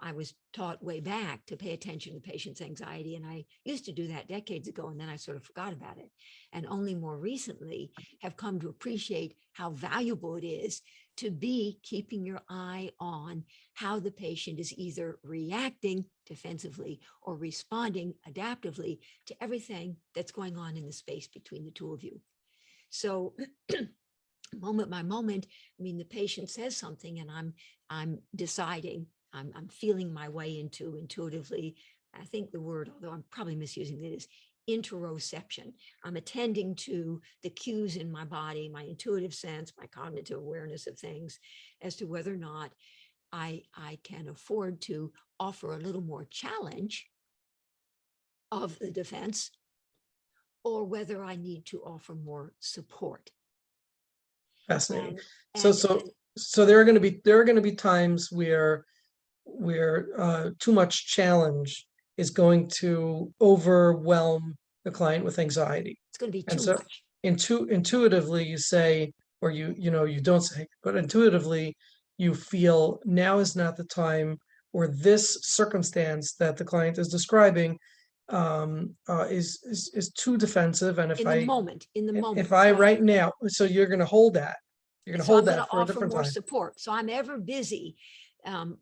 I was taught way back to pay attention to the patient's anxiety, and I used to do that decades ago, and then I sort of forgot about it. And only more recently have come to appreciate how valuable it is to be keeping your eye on how the patient is either reacting defensively or responding adaptively to everything that's going on in the space between the two of you. So moment by moment, I mean, the patient says something and I'm deciding, I'm feeling my way into intuitively. I think the word, although I'm probably misusing it, is interoception. I'm attending to the cues in my body, my intuitive sense, my cognitive awareness of things as to whether or not I can afford to offer a little more challenge of the defense, or whether I need to offer more support. Fascinating. And, So there are going to be times where too much challenge is going to overwhelm the client with anxiety. it's going to be And too so much. intuitively you say, or you don't say, but intuitively you feel now is not the time, or this circumstance that the client is describing is too defensive. And In the moment. if I So right now, so you're going to hold that. You're going to so I'm hold going that to for a offer different more time. support. So I'm ever busy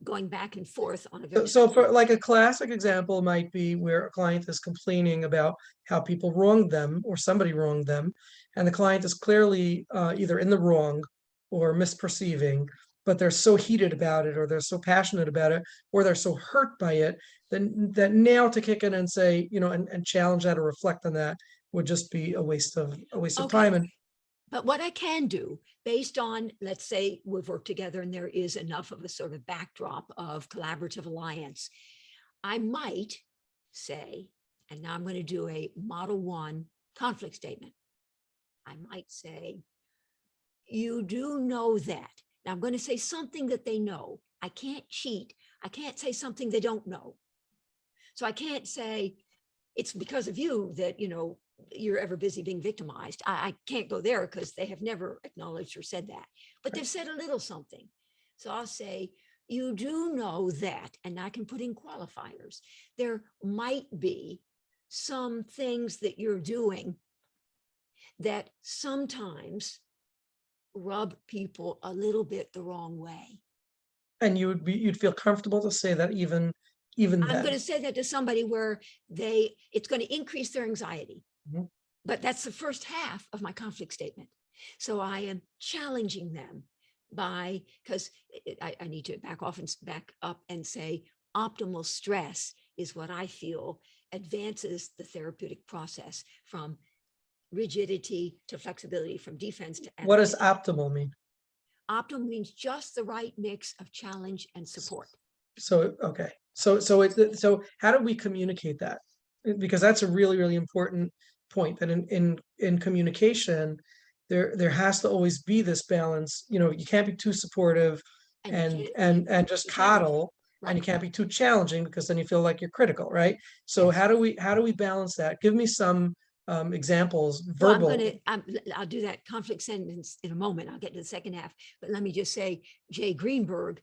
going back and forth on a very So for like a classic example might be where a client is complaining about how people wronged them or somebody wronged them, and the client is clearly either in the wrong or misperceiving, but they're so heated about it, or they're so passionate about it, or they're so hurt by it, then that now to kick in and say, and challenge that or reflect on that would just be a waste of Okay. time. And But what I can do, based on, let's say we've worked together and there is enough of a sort of backdrop of collaborative alliance, I might say, and now I'm going to do a Model 1 conflict statement. I might say, you do know that. Now I'm going to say something that they know. I can't cheat. I can't say something they don't know. So I can't say, it's because of you that, you're ever busy being victimized. I can't go there because they have never acknowledged or said that, but they've said a little something. So I'll say, you do know that, and I can put in qualifiers. There might be some things that you're doing that sometimes rub people a little bit the wrong way. you'd feel comfortable to say that even I'm then. going to say that to somebody where it's going to increase their anxiety. Mhm. But that's the first half of my conflict statement. So I am challenging them because I need to back up and say, optimal stress is what I feel advances the therapeutic process from rigidity to flexibility, from defense to What does adaptation. optimal mean? Optimal means just the right mix of challenge and support. So, okay. So how do we communicate that? Because that's a really, really important point, that in communication, there has to always be this balance. You can't be too supportive And you and can't just be challenging. coddle, and Right. you can't be too challenging because then you feel like you're critical, right? So Yes. how do we balance that? Give me some examples, Well, verbal. I'll do that conflict sentence in a moment. I'll get to the second half, but let me just say, Jay Greenberg,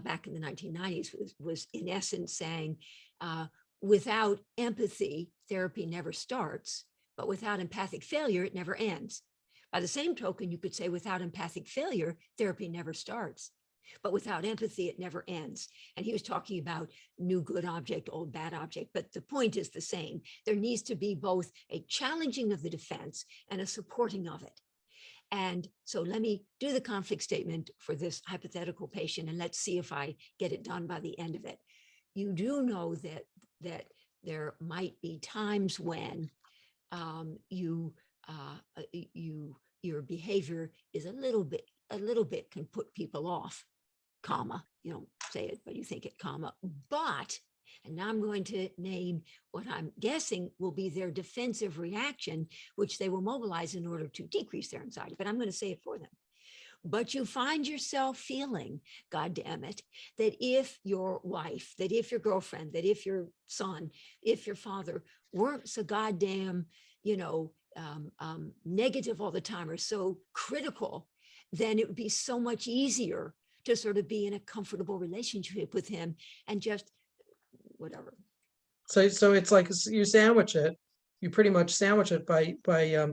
back in the 1990s was in essence saying, without empathy, therapy never starts, but without empathic failure, it never ends. By the same token, you could say without empathic failure, therapy never starts, but without empathy, it never ends. And he was talking about new good object, old bad object, but the point is the same. There needs to be both a challenging of the defense and a supporting of it. And so let me do the conflict statement for this hypothetical patient, and let's see if I get it done by the end of it. You do know that there might be times when your behavior is a little bit can put people off. comma, you don't say it, but you think it, comma, but, and now I'm going to name what I'm guessing will be their defensive reaction, which they will mobilize in order to decrease their anxiety, but I'm going to say it for them. But you find yourself feeling, God damn it, that if your wife, that if your girlfriend, that if your son, if your father weren't so goddamn, negative all the time or so critical, then it would be so much easier to sort of be in a comfortable relationship with him and just whatever. So it's like you sandwich it, you pretty much sandwich it by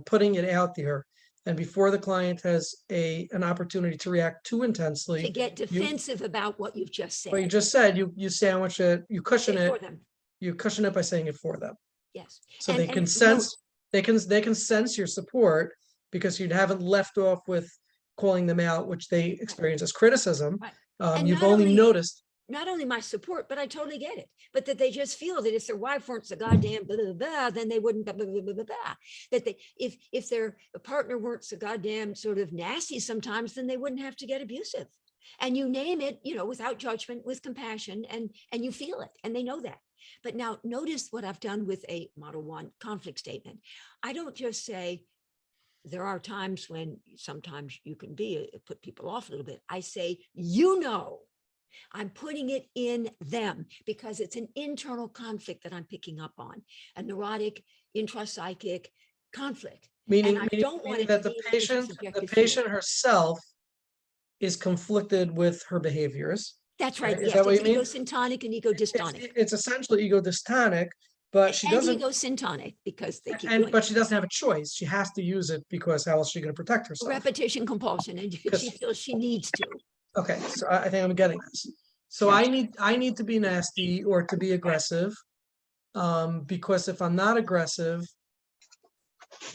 putting it out there. And before the client has an opportunity to react too To intensely, get defensive about what you've just said. what you just said, you sandwich it, you cushion Say it, for them. you cushion it by saying it for them. Yes. So And- they can and sense, they can sense your support because you haven't left off with calling them out, which they experience as criticism. Right. And You've not only only- noticed. not only my support, but I totally get it. But that they just feel that if their wife weren't so goddamn blah, blah, blah, then they wouldn't blah, blah, blah, blah, blah. That they, if their partner weren't so goddamn sort of nasty sometimes, then they wouldn't have to get abusive. And you name it, without judgment, with compassion, and you feel it, and they know that. But now notice what I've done with a Model 1 conflict statement. I don't just say, there are times when sometimes you can put people off a little bit. I say, I'm putting it in them because it's an internal conflict that I'm picking up on, a neurotic, intrapsychic conflict. Meaning, And I don't want meaning it that to the be an patient, intersubjective the patient feeling. herself is conflicted with her behaviors. That's right. Is Yes, that what it's you mean? ego-syntonic and ego-dystonic. It's essentially ego dystonic, but she And doesn't, ego-syntonic because they keep doing but it. she doesn't have a choice. She has to use it because how else is she going to protect herself? Repetition compulsion, and she feels she needs to. Okay, so I think I'm getting this. So I need to be nasty or to be aggressive, because if I'm not aggressive,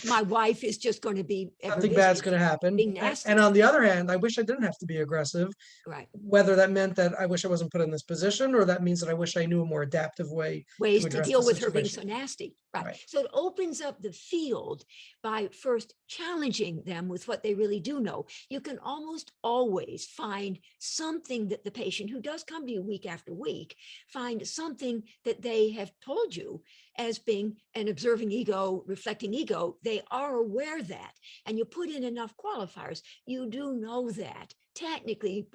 My wife is just going to be something bad's going to happen. being nasty. And on the other hand, I wish I didn't have to be aggressive. Right. Whether that meant that I wish I wasn't put in this position, or that means that I wish I knew a more adaptive way Ways to address deal the with her being so situation. nasty. Right. Right. So it opens up the field by first challenging them with what they really do know. You can almost always find something that the patient, who does come to you week after week, find something that they have told you as being an observing ego, reflecting ego. They are aware that, and you put in enough qualifiers. You do know that technically,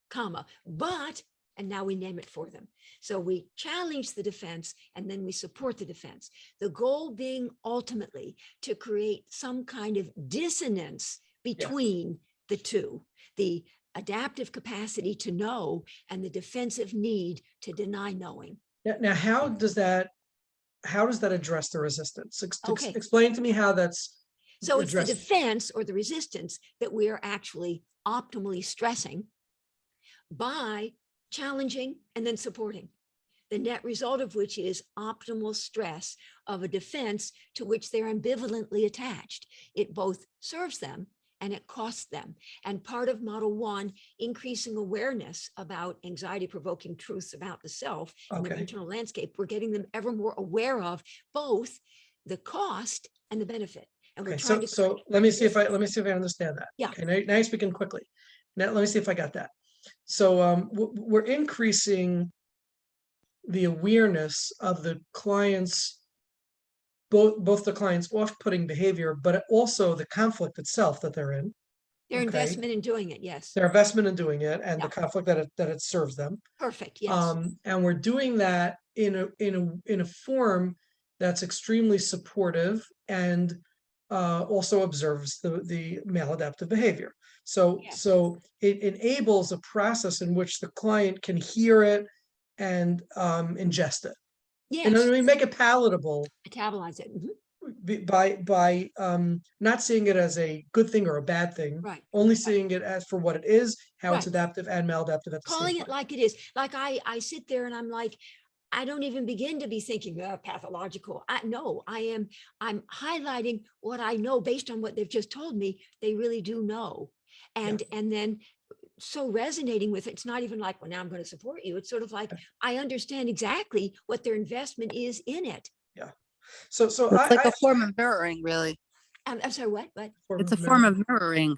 comma, but, and now we name it for them. So we challenge the defense and then we support the defense. The goal being ultimately to create some kind of dissonance between the two, the adaptive capacity to know and the defensive need to deny knowing. Now, how does that address the resistance? Okay. Explain to me how that's So it's the addressed. defense or the resistance that we are actually optimally stressing by challenging and then supporting. The net result of which is optimal stress of a defense to which they're ambivalently attached. It both serves them and it costs them. And part of Model 1, increasing awareness about anxiety-provoking truths about the self and the Okay. internal landscape, we're getting them ever more aware of both the cost and the benefit. And we're Okay, trying to so correct let me see if I resistance. understand that. Yeah. Okay, now you're speaking quickly. Now let me see if I got that. So we're increasing the awareness of the client's both the client's off-putting behavior, but also the conflict itself that they're in. Their okay. investment in doing it, yes. Their investment in doing it and the Yeah. conflict that it serves them. Perfect, yes. And we're doing that in a form that's extremely supportive and also observes the maladaptive behavior. So Yes. it enables a process in which the client can hear it and ingest it. And Yes, then we make it palatable metabolize it. Mhm. by not seeing it as a good thing or a bad thing, Right. only seeing it as for what it is, how it's Right. adaptive and maladaptive at the Calling same it time. like it is. Like I sit there and I'm like, I don't even begin to be thinking pathological. I'm highlighting what I know based on what they've just told me. They really do know. And then so resonating with it, it's not even like, well, now I'm going to support you. It's sort of like, I understand exactly what their investment is in it. So It's like a form of mirroring, really. I'm sorry, what? It's a form of mirroring.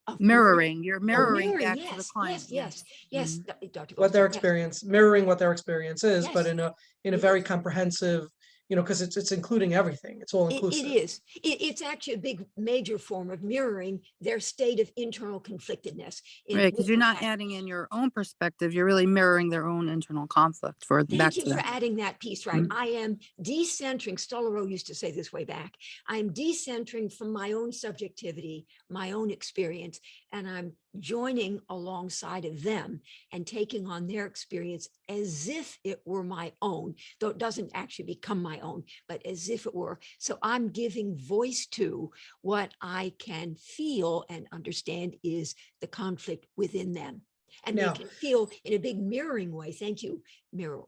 Of Mirroring, you're Oh, mirroring mirroring, back to the yes, client. yes, yes, Dr. what their Goldstein, yes, experience, mirroring what their experience is, but yes, in a it very is. comprehensive, because it's including everything. It's all It inclusive. is. It's actually a big, major form of mirroring their state of internal conflictedness. Right, because With you're the not fact, adding in your own perspective, you're really mirroring their own internal conflict for back thank you to for them. adding that piece, right? Mm. I am decentering, Stollerow used to say this way back, I'm decentering from my own subjectivity, my own experience, and I'm joining alongside of them and taking on their experience as if it were my own, though it doesn't actually become my own, but as if it were. So I'm giving voice to what I can feel and understand is the conflict within them. And they Now, can feel in a big mirroring way. Thank you, mirror.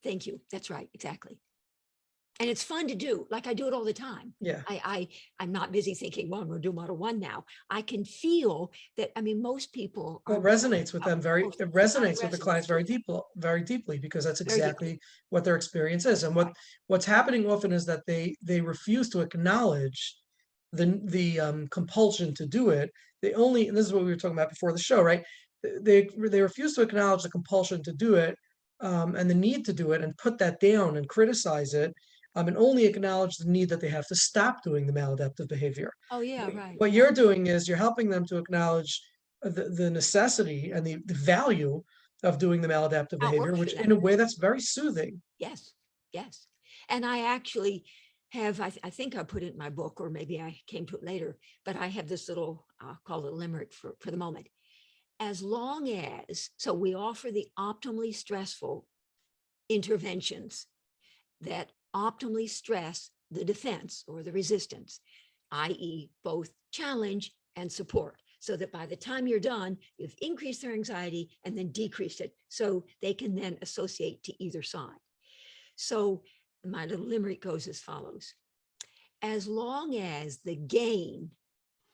Thank you. That's right, exactly. And it's fun to do. Like I do it all the time. yeah, I'm not busy thinking, well, I'm going to do model 1 now. I can feel that. I mean, most people well, are it resonates with them most it of the time resonates with the clients with them very deeply, because that's very deeply. exactly what their experience is. And what's happening often is that they refuse to acknowledge the compulsion to do it. They only, and this is what we were talking about before the show, right? They refuse to acknowledge the compulsion to do it, and the need to do it, and put that down and criticize it, and only acknowledge the need that they have to stop doing the maladaptive behavior. Oh, yeah, right. What Yeah. you're doing is you're helping them to acknowledge the necessity and the value of doing the maladaptive How it behavior, works for which them. in a way that's very soothing. Yes, yes. And I actually have, I think I put it in my book, or maybe I came to it later, but I have this little, call it limerick for the moment. As long as, so we offer the optimally stressful interventions that optimally stress the defense or the resistance, i.e. both challenge and support, so that by the time you're done, you've increased their anxiety and then decreased it, so they can then associate to either side. So my little limerick goes as follows. As long as the gain,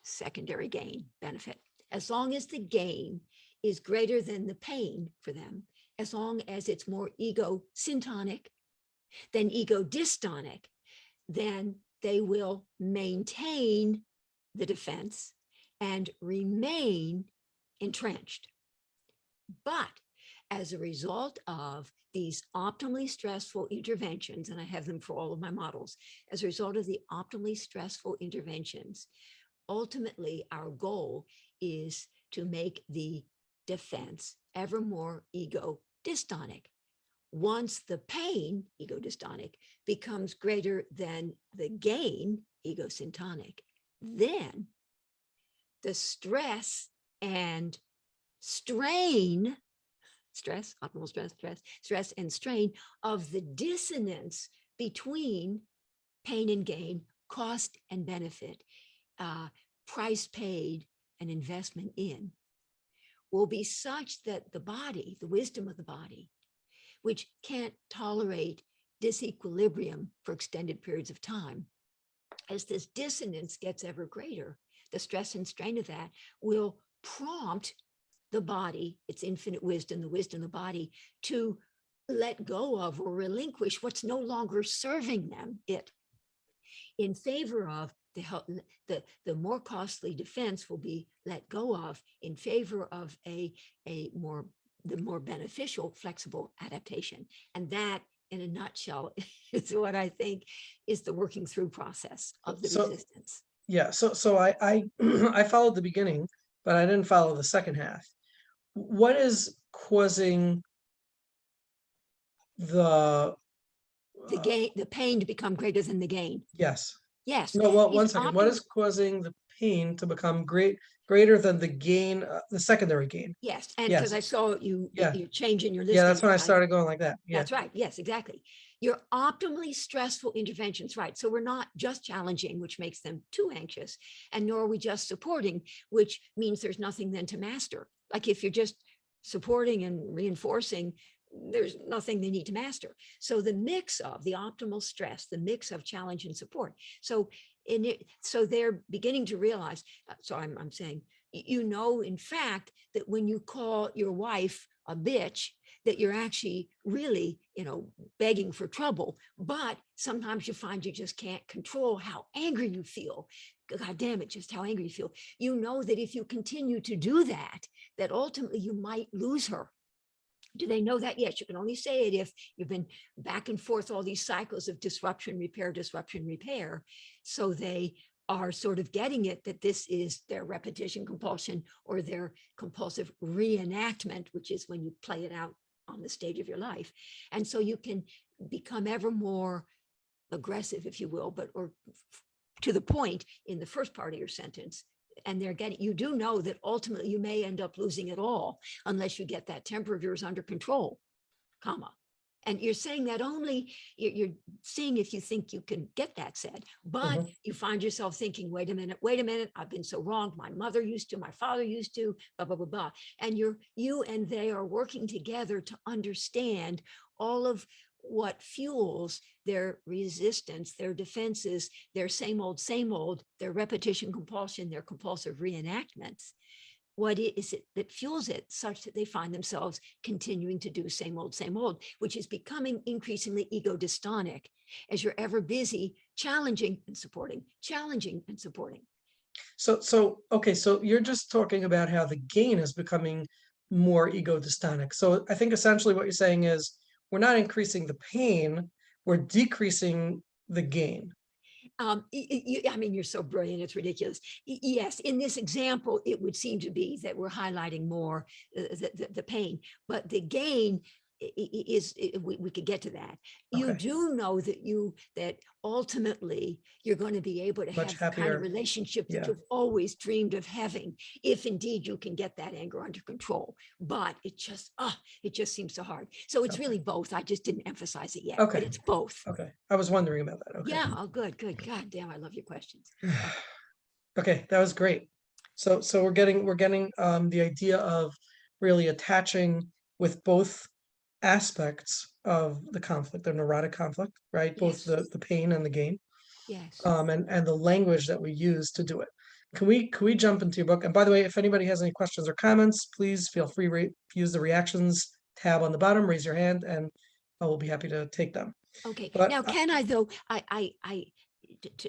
secondary gain benefit, as long as the gain is greater than the pain for them, as long as it's more ego syntonic than ego dystonic, then they will maintain the defense and remain entrenched. But as a result of these optimally stressful interventions, and I have them for all of my models, as a result of the optimally stressful interventions, ultimately our goal is to make the defense ever more ego dystonic. Once the pain, ego dystonic, becomes greater than the gain, ego syntonic, then the stress and strain, optimal stress and strain of the dissonance between pain and gain, cost and benefit, price paid and investment in, will be such that the body, the wisdom of the body, which can't tolerate disequilibrium for extended periods of time, as this dissonance gets ever greater, the stress and strain of that will prompt the body, its infinite wisdom, the wisdom of the body, to let go of or relinquish what's no longer serving them, it, in favor of the more costly defense will be let go of in favor of the more beneficial, flexible adaptation. And that, in a nutshell, is what I think is the working through process of the resistance. Yeah, so I I followed the beginning, but I didn't follow the second half. What is causing the gain, the pain to become greater than the gain? yes. Yes. No, well, These one second. What is causing the pain to become greater than the gain, the secondary gain? Yes, and Yes. because I saw you, Yeah. you're changing your Yeah, that's listing. when I started going like that. Yeah. That's right. Yes, exactly. Your optimally stressful interventions, right? So we're not just challenging, which makes them too anxious, and nor are we just supporting, which means there's nothing then to master. Like if you're just supporting and reinforcing, there's nothing they need to master. So the mix of the optimal stress, the mix of challenge and support. So so they're beginning to realize, so I'm saying, in fact, that when you call your wife a bitch, that you're actually really, begging for trouble. But sometimes you find you just can't control how angry you feel. God damn it, just how angry you feel. You know that if you continue to do that, that ultimately you might lose her. Do they know that? Yes, you can only say it if you've been back and forth, all these cycles of disruption, repair. So they are sort of getting it that this is their repetition compulsion or their compulsive reenactment, which is when you play it out on the stage of your life. And so you can become ever more aggressive, if you will, but or to the point in the first part of your sentence. And they're getting, you do know that ultimately you may end up losing it all unless you get that temper of yours under control, comma. And you're saying that only, you're seeing if you think you can get that said, but you find yourself thinking, wait a minute, I've been so wrong. My mother used to, my father used to, blah, blah, blah, blah. And you and they are working together to understand all of what fuels their resistance, their defenses, their same old, their repetition compulsion, their compulsive reenactments. What is it that fuels it such that they find themselves continuing to do same old, which is becoming increasingly ego dystonic as you're ever busy challenging and supporting. Okay, so you're just talking about how the gain is becoming more ego dystonic. So I think essentially what you're saying is we're not increasing the pain, we're decreasing the gain. I mean, you're so brilliant, it's ridiculous. Yes, in this example, it would seem to be that we're highlighting more the pain, but the gain is, we could get to that. You Okay. do know that ultimately you're going to be able to Much have the kind happier. of relationship that Yeah. you've always dreamed of having, if indeed you can get that anger under control. But it just seems so hard. So it's Okay. really both. I just didn't emphasize it yet, Okay. but it's both. Okay. I was wondering about that. Okay. Yeah. Oh, good. God damn, I love your questions. Okay, that was great. So we're getting the idea of really attaching with both aspects of the conflict, the neurotic conflict, right? Both Yes. the pain and the gain, Yes. and the language that we use to do it. Can we jump into your book? And by the way, if anybody has any questions or comments, please feel free to use the reactions tab on the bottom, raise your hand, and I will be happy to take them. Okay. But Now, can I though,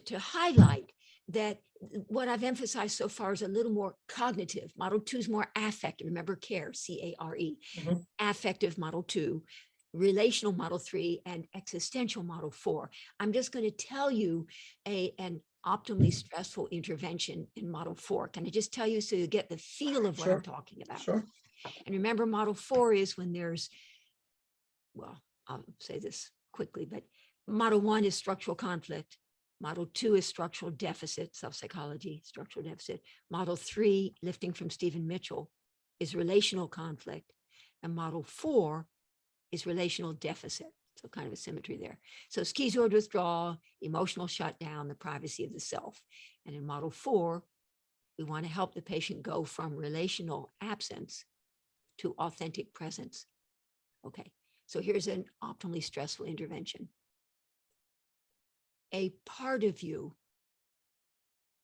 to highlight that what I've emphasized so far is a little more cognitive. Model 2 is more affective. Remember CARE, C-A-R-E, Mhm. affective model 2, relational model 3, and existential model 4. I'm just going to tell you an optimally stressful intervention in model 4. Can I just tell you so you get the feel of what I'm Sure. talking about? Sure. And remember, model 4 is when there's, well, I'll say this quickly, but model 1 is structural conflict. Model 2 is structural deficit, self-psychology, structural deficit. Model 3, lifting from Stephen Mitchell, is relational conflict. And model 4 is relational deficit. So kind of a symmetry there. So schizoid withdrawal, emotional shutdown, the privacy of the self. And in model 4, we want to help the patient go from relational absence to authentic presence. Okay, so here's an optimally stressful intervention. A part of you,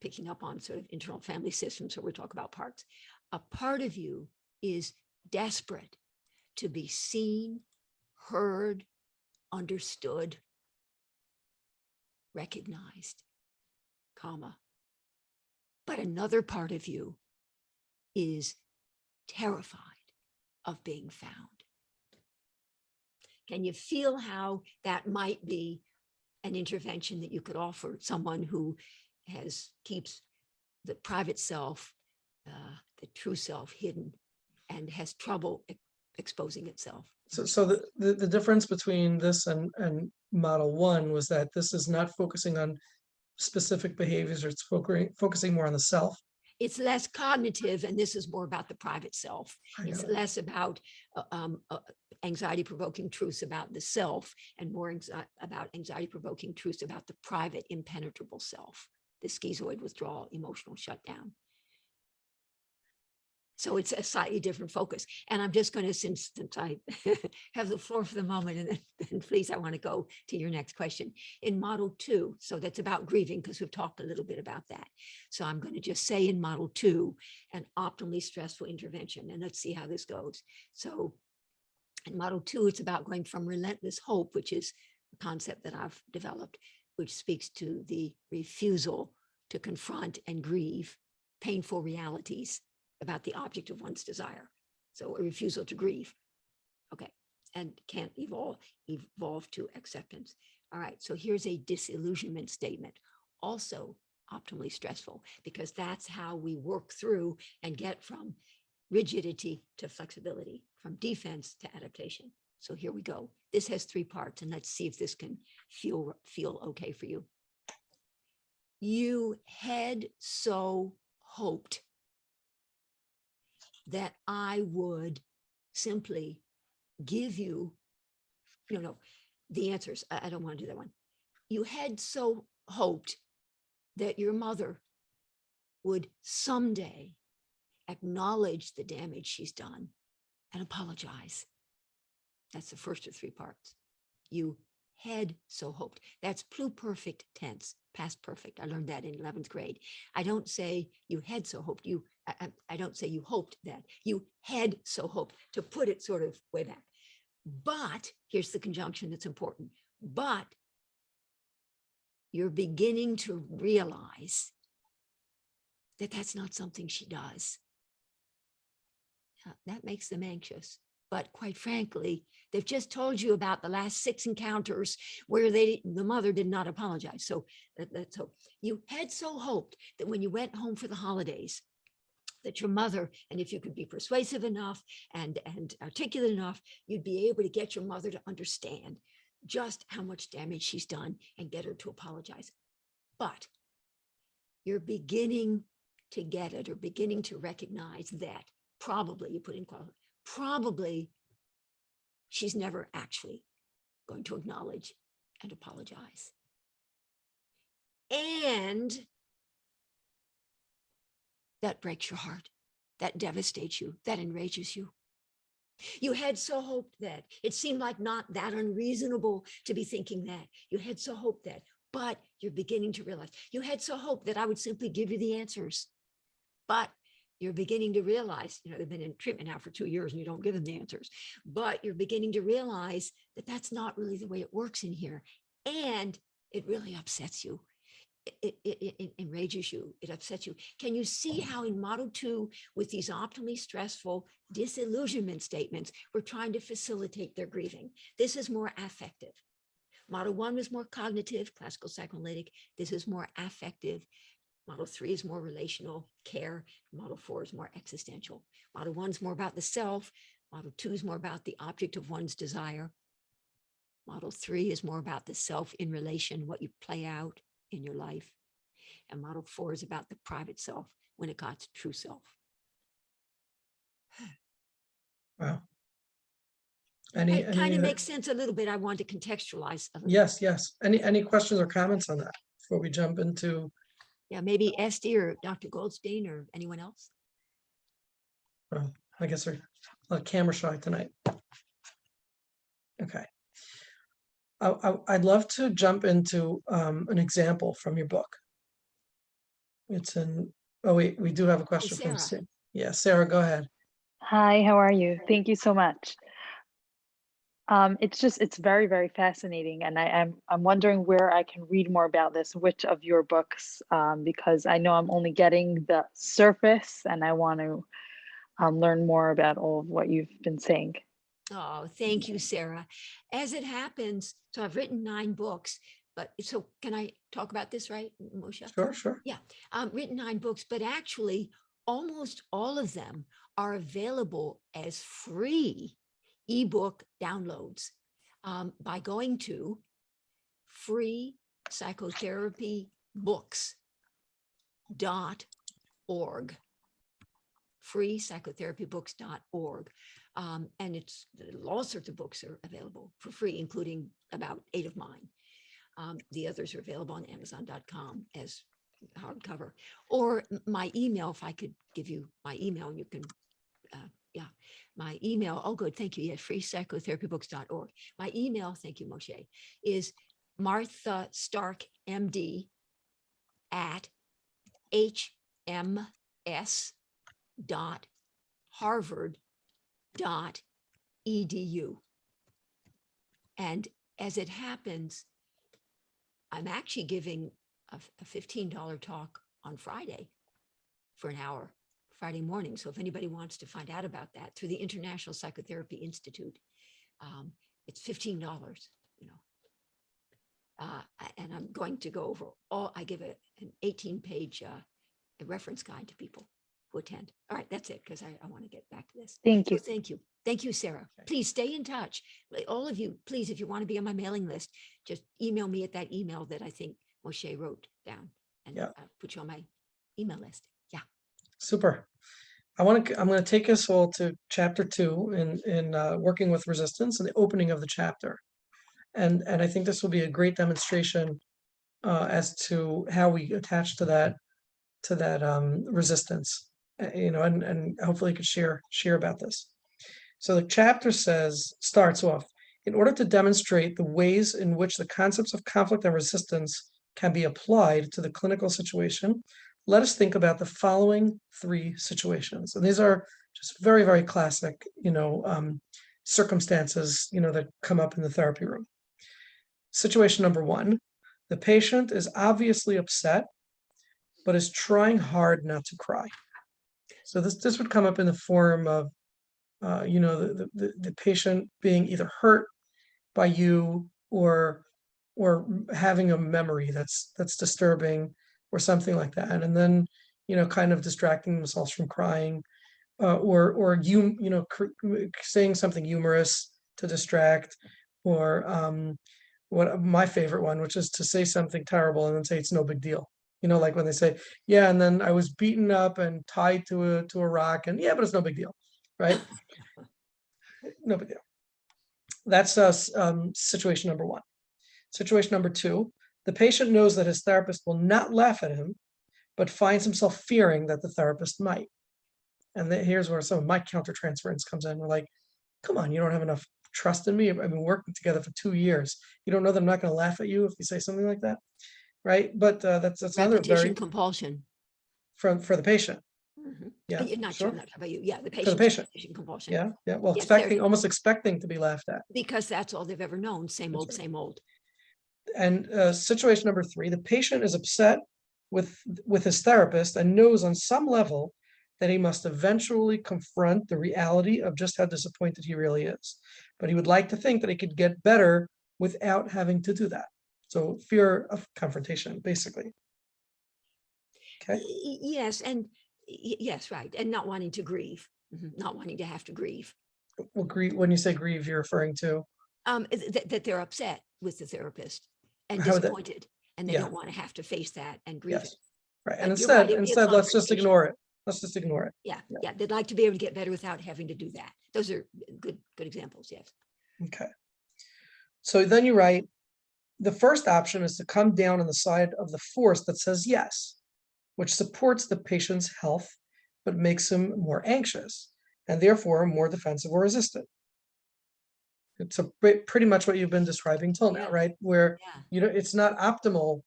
picking up on sort of internal family systems, so we're talking about parts, a part of you is desperate to be seen, heard, understood, recognized, comma. But another part of you is terrified of being found. Can you feel how that might be an intervention that you could offer someone who keeps the private self, the true self hidden and has trouble exposing itself? So the difference between this and model 1 was that this is not focusing on specific behaviors, or it's focusing more on the self. It's less cognitive, and this is more about the private self. It's less about anxiety-provoking truths about the self and more about anxiety-provoking truths about the private, impenetrable self, the schizoid withdrawal, emotional shutdown. So it's a slightly different focus. And I'm just going to, since I have the floor for the moment, and then please, I want to go to your next question. In model 2, so that's about grieving, because we've talked a little bit about that. So I'm going to just say in model 2, an optimally stressful intervention. And let's see how this goes. So in model 2, it's about going from relentless hope, which is a concept that I've developed, which speaks to the refusal to confront and grieve painful realities about the object of one's desire. So a refusal to grieve. Okay. And can't evolve to acceptance. All right. So here's a disillusionment statement. Also optimally stressful, because that's how we work through and get from rigidity to flexibility, from defense to adaptation. So here we go. This has 3 parts, and let's see if this can feel okay for you. You had so hoped that I would simply give you, the answers. I don't want to do that one. You had so hoped that your mother would someday acknowledge the damage she's done and apologize. That's the first of 3 parts. You had so hoped. That's pluperfect tense, past perfect. I learned that in 11th grade. I don't say you had so hoped. I don't say you hoped that. You had so hoped, to put it sort of way back. But here's the conjunction that's important. But you're beginning to realize that that's not something she does. That makes them anxious. But quite frankly, they've just told you about the last 6 encounters where the mother did not apologize. So that's hope. You had so hoped that when you went home for the holidays, that your mother, and if you could be persuasive enough and articulate enough, you'd be able to get your mother to understand just how much damage she's done and get her to apologize. But you're beginning to get it, or beginning to recognize that probably, you put in quote, probably she's never actually going to acknowledge and apologize. And that breaks your heart. That devastates you. That enrages you. You had so hoped that. It seemed like not that unreasonable to be thinking that. You had so hoped that. But you're beginning to realize, you had so hoped that I would simply give you the answers. But you're beginning to realize, they've been in treatment now for 2 years and you don't give them the answers. But you're beginning to realize that that's not really the way it works in here. And it really upsets you. It enrages you. It upsets you. Can you see how in model 2, with these optimally stressful disillusionment statements, we're trying to facilitate their grieving? This is more affective. Model 1 was more cognitive, classical psychoanalytic. This is more affective. Model 3 is more relational, care. Model 4 is more existential. Model 1 is more about the self. Model 2 is more about the object of one's desire. Model 3 is more about the self in relation, what you play out in your life. And model 4 is about the private self, when it got to true self. Wow. It kind of makes sense a little bit. I want to contextualize a little. Yes. Any questions or comments on that before we jump into? Yeah, maybe Esty or Dr. Goldstein or anyone else. I guess they're camera shy tonight. Okay. I'd love to jump into an example from your book. It's in, oh wait, we do have a question from Sarah. Sarah. Yeah, Sarah, go ahead. Hi, how are you? Thank you so much. It's very, very fascinating, and I'm wondering where I can read more about this, which of your books, because I know I'm only getting the surface, and I want to learn more about all of what you've been saying. Oh, thank you, Sarah. As it happens, so I've written 9 books, but so can I talk about this, right, Moshe? Sure. Yeah, written 9 books, but actually almost all of them are available as free ebook downloads by going to freepsychotherapiebooks.org. freepsychotherapiebooks.org. And it's all sorts of books are available for free, including about 8 of mine. The others are available on Amazon.com as hardcover. Or my email, if I could give you my email, and you can, my email, oh good, thank you, freepsychotherapiebooks.org. My email, thank you, Moshe, is Martha Stark, MD, at hms.harvard.edu. And as it happens, I'm actually giving a $15 talk on Friday for an hour, Friday morning. So if anybody wants to find out about that through the International Psychotherapy Institute, it's $15, you know. And I'm going to go over I give an 18-page reference guide to people who attend. All right, that's it, because I want to get back to this. Thank So you. thank you. Thank you, Sarah. Please stay in touch. All of you, please, if you want to be on my mailing list, just email me at that email that I think Moshe wrote down, and Yeah. I'll put you on my email list. Yeah. Super. I'm going to take us all to chapter 2 in working with resistance and the opening of the chapter. And I think this will be a great demonstration as to how we attach to that resistance, and hopefully you could share about this. So the chapter starts off, in order to demonstrate the ways in which the concepts of conflict and resistance can be applied to the clinical situation, let us think about the following 3 situations. And these are just very, very classic, circumstances, that come up in the therapy room. Situation number 1, the patient is obviously upset, but is trying hard not to cry. So this would come up in the form of, the patient being either hurt by you or having a memory that's disturbing or something like that, and then kind of distracting themselves from crying, or saying something humorous to distract, or what my favorite one, which is to say something terrible and then say it's no big deal. Like when they say, yeah, and then I was beaten up and tied to a rock, and yeah, but it's no big deal, right? No big deal. That's situation number 1. Situation number 2, the patient knows that his therapist will not laugh at him, but finds himself fearing that the therapist might. And here's where some of my countertransference comes in. We're like, come on, you don't have enough trust in me. I've been working together for 2 years. You don't know that I'm not going to laugh at you if you say something like that, right? But that's another Repetition compulsion. for the patient. Yeah, Not sure. you, not about you. Yeah, the For the patient. patient. Repetition compulsion. Yeah. Well, Yes, almost expecting to be laughed at. Because that's all they've ever known. Same That's old, right. same old. And situation number 3, the patient is upset with his therapist and knows on some level that he must eventually confront the reality of just how disappointed he really is. But he would like to think that he could get better without having to do that. So fear of confrontation, basically. Okay. Yes, and yes, right. And not wanting to grieve, not wanting to have to grieve. Well, when you say grieve, you're referring to? That they're upset with the therapist and How would that- disappointed, and they yeah. don't want to have to face that and grieve Yes. it. Right. And But you're right, instead, it'd be a let's just confrontation. ignore it. Let's just ignore it. Yeah, they'd like to be able to get better without having to do that. Those are good examples. Yes. Okay. So then you write, the first option is to come down on the side of the force that says yes, which supports the patient's health, but makes him more anxious and therefore more defensive or resistant. It's pretty much what you've been describing till now, Yeah. right? Where, Yeah. it's not optimal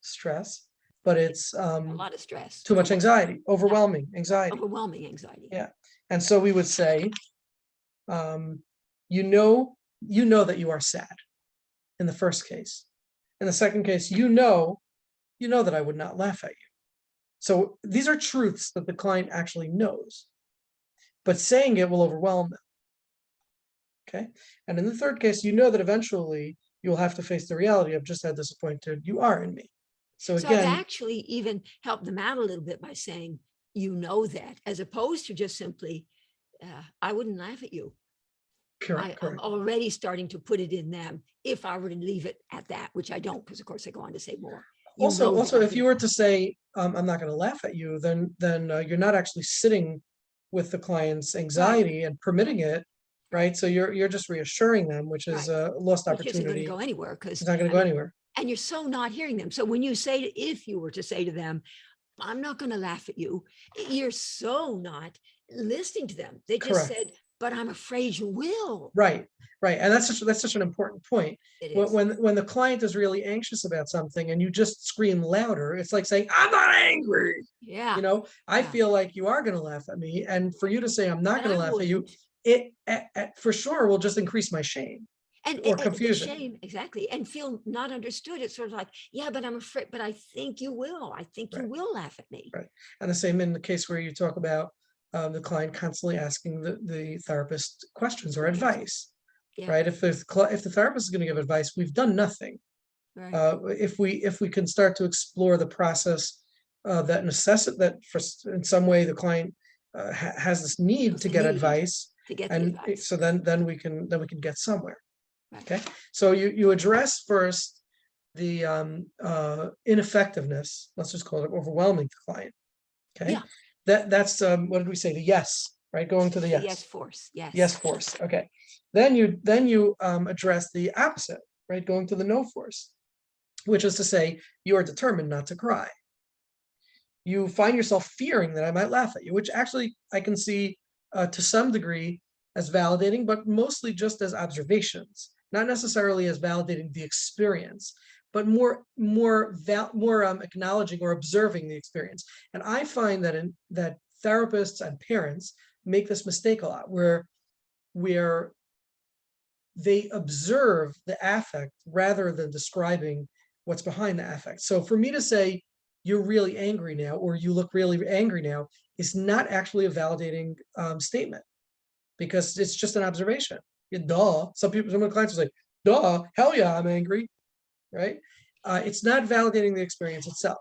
stress, but it's A lot of stress. too much anxiety, overwhelming anxiety. Overwhelming anxiety. Yeah. And so we would say, you know that you are sad in the first case. In the second case, you know that I would not laugh at you. So these are truths that the client actually knows, but saying it will overwhelm them. Okay. And in the third case, you know that eventually you'll have to face the reality of just how disappointed you are in me. So I've again, actually even helped them out a little bit by saying, you know that, as opposed to just simply, I wouldn't laugh at you. correct. I'm already starting to put it in them if I were to leave it at that, which I don't, because of course I go on to say more. Also, if you were to say, I'm not going to laugh at you, then you're not actually sitting with the client's anxiety and permitting it, right? So you're just reassuring them, which is a lost Which isn't going opportunity. to go anywhere, because It's not going to go anywhere. and you're so not hearing them. So when you say, if you were to say to them, I'm not going to laugh at you, you're so not listening to them. They just Correct. said, but I'm afraid you will. Right. And that's such an important point. It is. When the client is really anxious about something and you just scream louder, it's like saying, I'm not angry. Yeah. I Yeah. feel like you are going to laugh at me. And for you to say, I'm not But going to I laugh at you, wouldn't. it for sure will just increase my shame. or the confusion. shame, exactly, and feel not understood. It's sort of like, yeah, but I'm afraid, but I think you will. I think you Right. will laugh at me. Right. And the same in the case where you talk about the client constantly asking the therapist questions or Yes. advice, Yeah. right? If the therapist is going to give advice, we've done nothing. Right. If we can start to explore the process that for in some way the client has this need Feels to the get need advice, to get the and advice. so then we can get somewhere. Right. Okay, so you address first the ineffectiveness, let's just call it overwhelming the client. Okay, Yeah. that's what did we say? The yes, right? Going to the The yes. yes force. Yes. Yes force. Okay. Then you address the opposite, right? Going to the no force, which is to say you are determined not to cry. You find yourself fearing that I might laugh at you, which actually I can see to some degree as validating, but mostly just as observations, not necessarily as validating the experience, but more acknowledging or observing the experience. And I find that therapists and parents make this mistake a lot, where they observe the affect rather than describing what's behind the affect. So for me to say, you're really angry now, or you look really angry now, is not actually a validating statement, because it's just an observation. Duh. Some of my clients will say, duh, hell yeah, I'm angry, right? It's not validating the experience itself.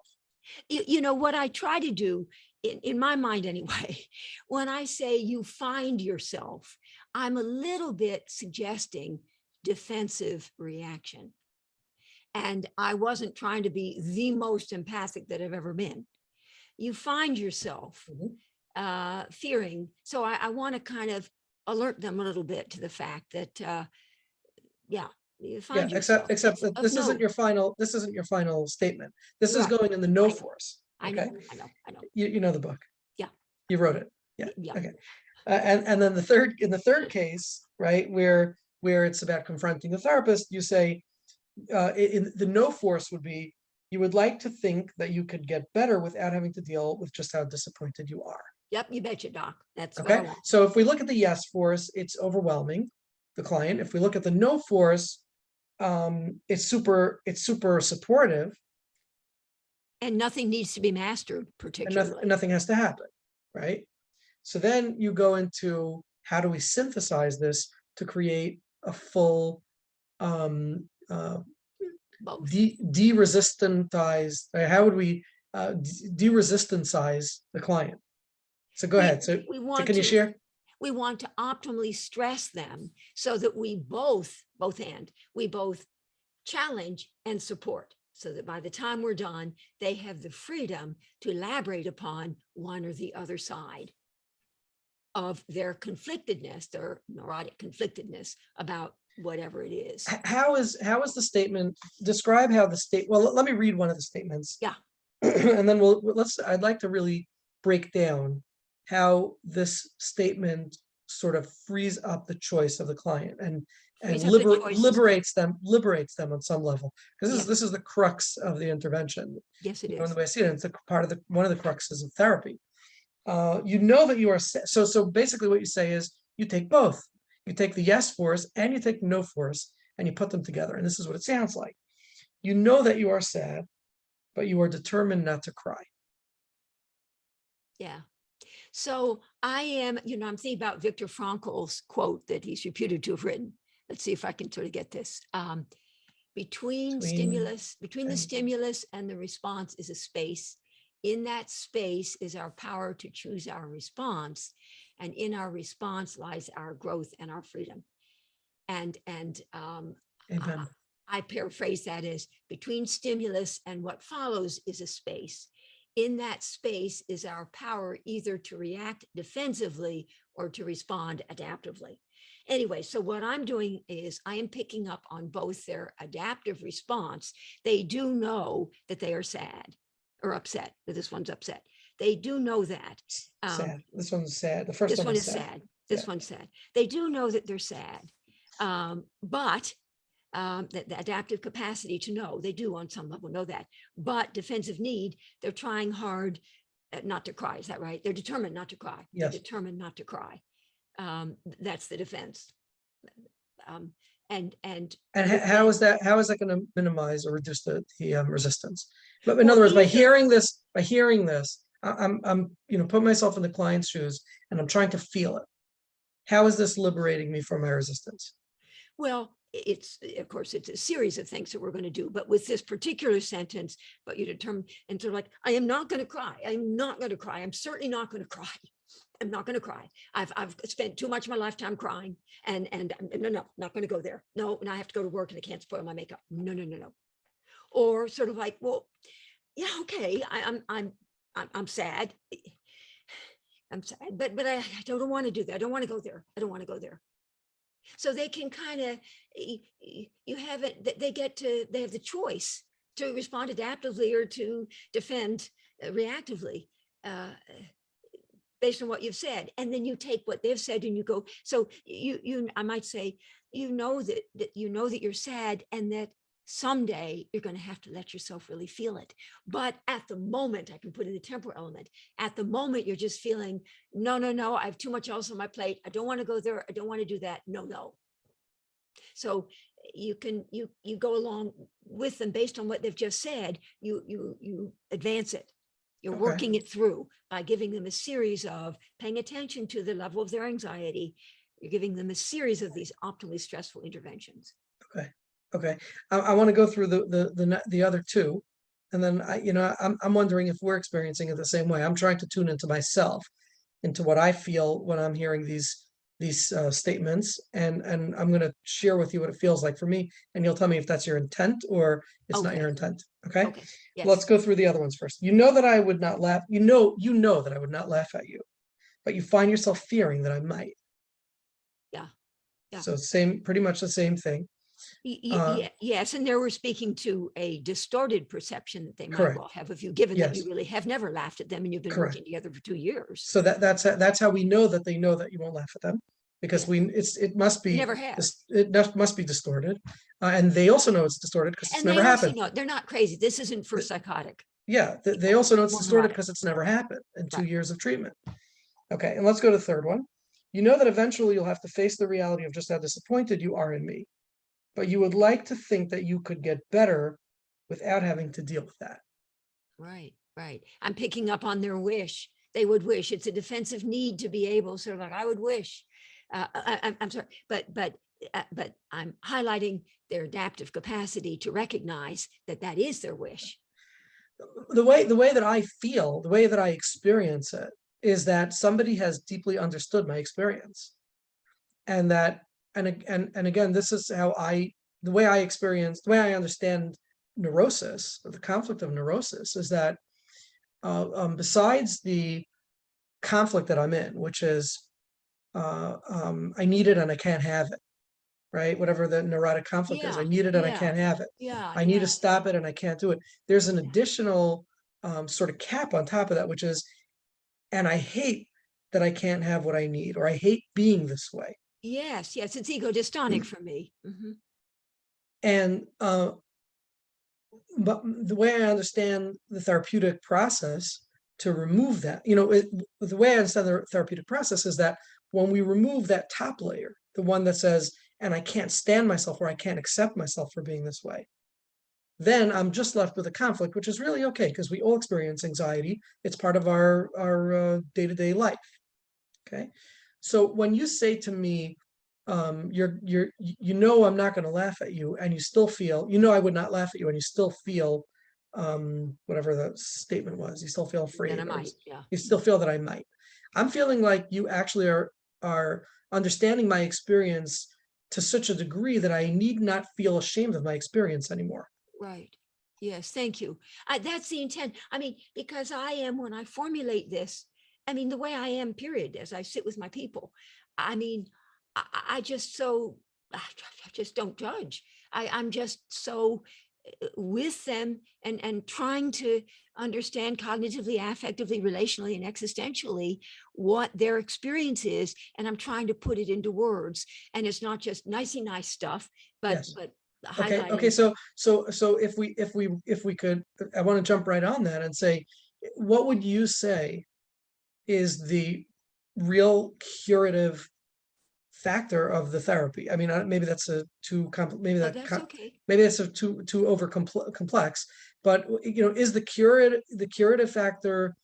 You know what I try to do in my mind anyway, when I say you find yourself, I'm a little bit suggesting defensive reaction. And I wasn't trying to be the most empathic that I've ever been. You find yourself fearing. So I want to kind of alert them a little bit to the fact that, yeah, you find yourself. Except that this isn't your final statement. This is going in the no force. I Okay. know. You know the book. Yeah. You wrote it. Yeah. Yeah. Okay. And then in the third case, right, where it's about confronting the therapist, you say in the no force would be, you would like to think that you could get better without having to deal with just how disappointed you are. Yep, you betcha, Doc. That's what I Okay. want. So if we look at the yes force, it's overwhelming the client. If we look at the no force, it's super supportive, And nothing needs to be mastered and particularly. nothing has to happen, right? So then you go into, how do we synthesize this to create a full Both. de-resistantized, how would we de-resistanticize the client? So go ahead. So can you share? We want to optimally stress them so that we both challenge and support, so that by the time we're done, they have the freedom to elaborate upon one or the other side of their conflictedness, their neurotic conflictedness about whatever it is. How is the statement, describe how the state, well, let me read one of the statements. Yeah. And then I'd like to really break down how this statement sort of frees up the choice of the client and liberates them on some level, because this is the crux of the intervention. Yes, it The is. way I see it, it's a part of one of the cruxes of therapy. You know that you are so basically what you say is, you take both. You take the yes force and you take the no force, and you put them together, and this is what it sounds like. You know that you are sad, but you are determined not to cry. Yeah. So I am, I'm thinking about Viktor Frankl's quote that he's reputed to have written. Let's see if I can sort of get this. Between the stimulus and the response is a space. In that space is our power to choose our response. And in our response lies our growth and our freedom. And I paraphrase that as, between stimulus and what follows is a space. In that space is our power either to react defensively or to respond adaptively. Anyway, so what I'm doing is I am picking up on both their adaptive response. They do know that they are sad or upset, that this one's upset. They do know that. Sad. This one's sad. The first one is sad. This one's sad. They do know that they're sad, but the adaptive capacity to know, they do on some level know that, but defensive need, they're trying hard not to cry. Is that right? They're determined not to cry. Yes. They're determined not to cry. That's the defense. and how is that going to minimize or reduce the resistance? But in Well, other words, by either- hearing this, I'm put myself in the client's shoes and I'm trying to feel it. How is this liberating me from my resistance? Well, it's, of course, it's a series of things that we're going to do, but with this particular sentence, but you determine, and sort of like, I am not going to cry. I'm not going to cry. I'm certainly not going to cry. I'm not going to cry. I've spent too much of my lifetime crying, and no, not going to go there. No, and I have to go to work and I can't spoil my makeup. No, no, no, no. Or sort of like, well, yeah, okay, I'm sad. I'm sad, but I don't want to do that. I don't want to go there. I don't want to go there. So they can kind of, you have it, they have the choice to respond adaptively or to defend reactively based on what you've said. And then you take what they've said and you go, so I might say, that you're sad and that someday you're going to have to let yourself really feel it. But at the moment, I can put in the temporal element. At the moment, you're just feeling, no, I have too much else on my plate. I don't want to go there. I don't want to do that. No. So you go along with them based on what they've just said. You advance it. You're Okay. working it through by giving them a series of paying attention to the level of their anxiety. You're giving them a series of these optimally stressful interventions. Okay. I want to go through the other two, and then I'm wondering if we're experiencing it the same way. I'm trying to tune into myself, into what I feel when I'm hearing these statements, and I'm going to share with you what it feels like for me, and you'll tell me if that's your intent or it's not Okay. your intent. Okay. Okay. Yes. Let's go through the other ones first. You know that I would not laugh. You know that I would not laugh at you, but you find yourself fearing that I might. Yeah. Yeah. So pretty much the same thing. Yes, and there we're speaking to a distorted perception that they might Correct. well have of you, given that Yes. you really have never laughed at them and you've been Correct. working together for 2 years. So that's how we know that they know that you won't laugh at them, because it must be Never have. must be distorted, and they also know it's distorted because it's And never they also happened. know they're not crazy. This isn't for psychotic. Yeah, they also know it's More distorted neurotic. because it's never happened in 2 Right. years of treatment. Okay, and let's go to the third one. You know that eventually you'll have to face the reality of just how disappointed you are in me, but you would like to think that you could get better without having to deal with that. Right. I'm picking up on their wish. They would wish. It's a defensive need to be able, sort of like, I would wish. I'm sorry, but I'm highlighting their adaptive capacity to recognize that is their wish. The way that I feel, the way that I experience it, is that somebody has deeply understood my experience, and that and again, this is how the way I understand neurosis, or the conflict of neurosis, is that besides the conflict that I'm in, which is I need it and I can't have it, right? Whatever the neurotic conflict is, I need it and I can't have it. Yeah. I need to stop it and I can't do it. There's an additional sort of cap on top of that, which is, and I hate that I can't have what I need, or I hate being this way. Yes. It's ego dystonic for me. Mhm. And but the way I understand the therapeutic process to remove that, the way I understand the therapeutic process is that when we remove that top layer, the one that says, and I can't stand myself, or I can't accept myself for being this way, then I'm just left with a conflict, which is really okay, because we all experience anxiety. It's part of our day-to-day life. Okay. So when you say to me, I'm not going to laugh at you, and you still feel, I would not laugh at you, and you still feel, whatever the statement was, you still feel afraid, Then I might. Yeah. you still feel that I might. I'm feeling like you actually are understanding my experience to such a degree that I need not feel ashamed of my experience anymore. Right. Yes. Thank you. That's the intent. I mean, because when I formulate this, the way I am, period, as I sit with my people, I just don't judge. I'm just so with them and trying to understand cognitively, affectively, relationally, and existentially what their experience is. And I'm trying to put it into words. And it's not just nicey nice stuff, but Yes. highlighting. Okay. So if we could, I want to jump right on that and say, what would you say is the real curative factor of the therapy. I mean, maybe that's a too maybe Oh, that that's okay. maybe that's a too over complex. But is the curative factor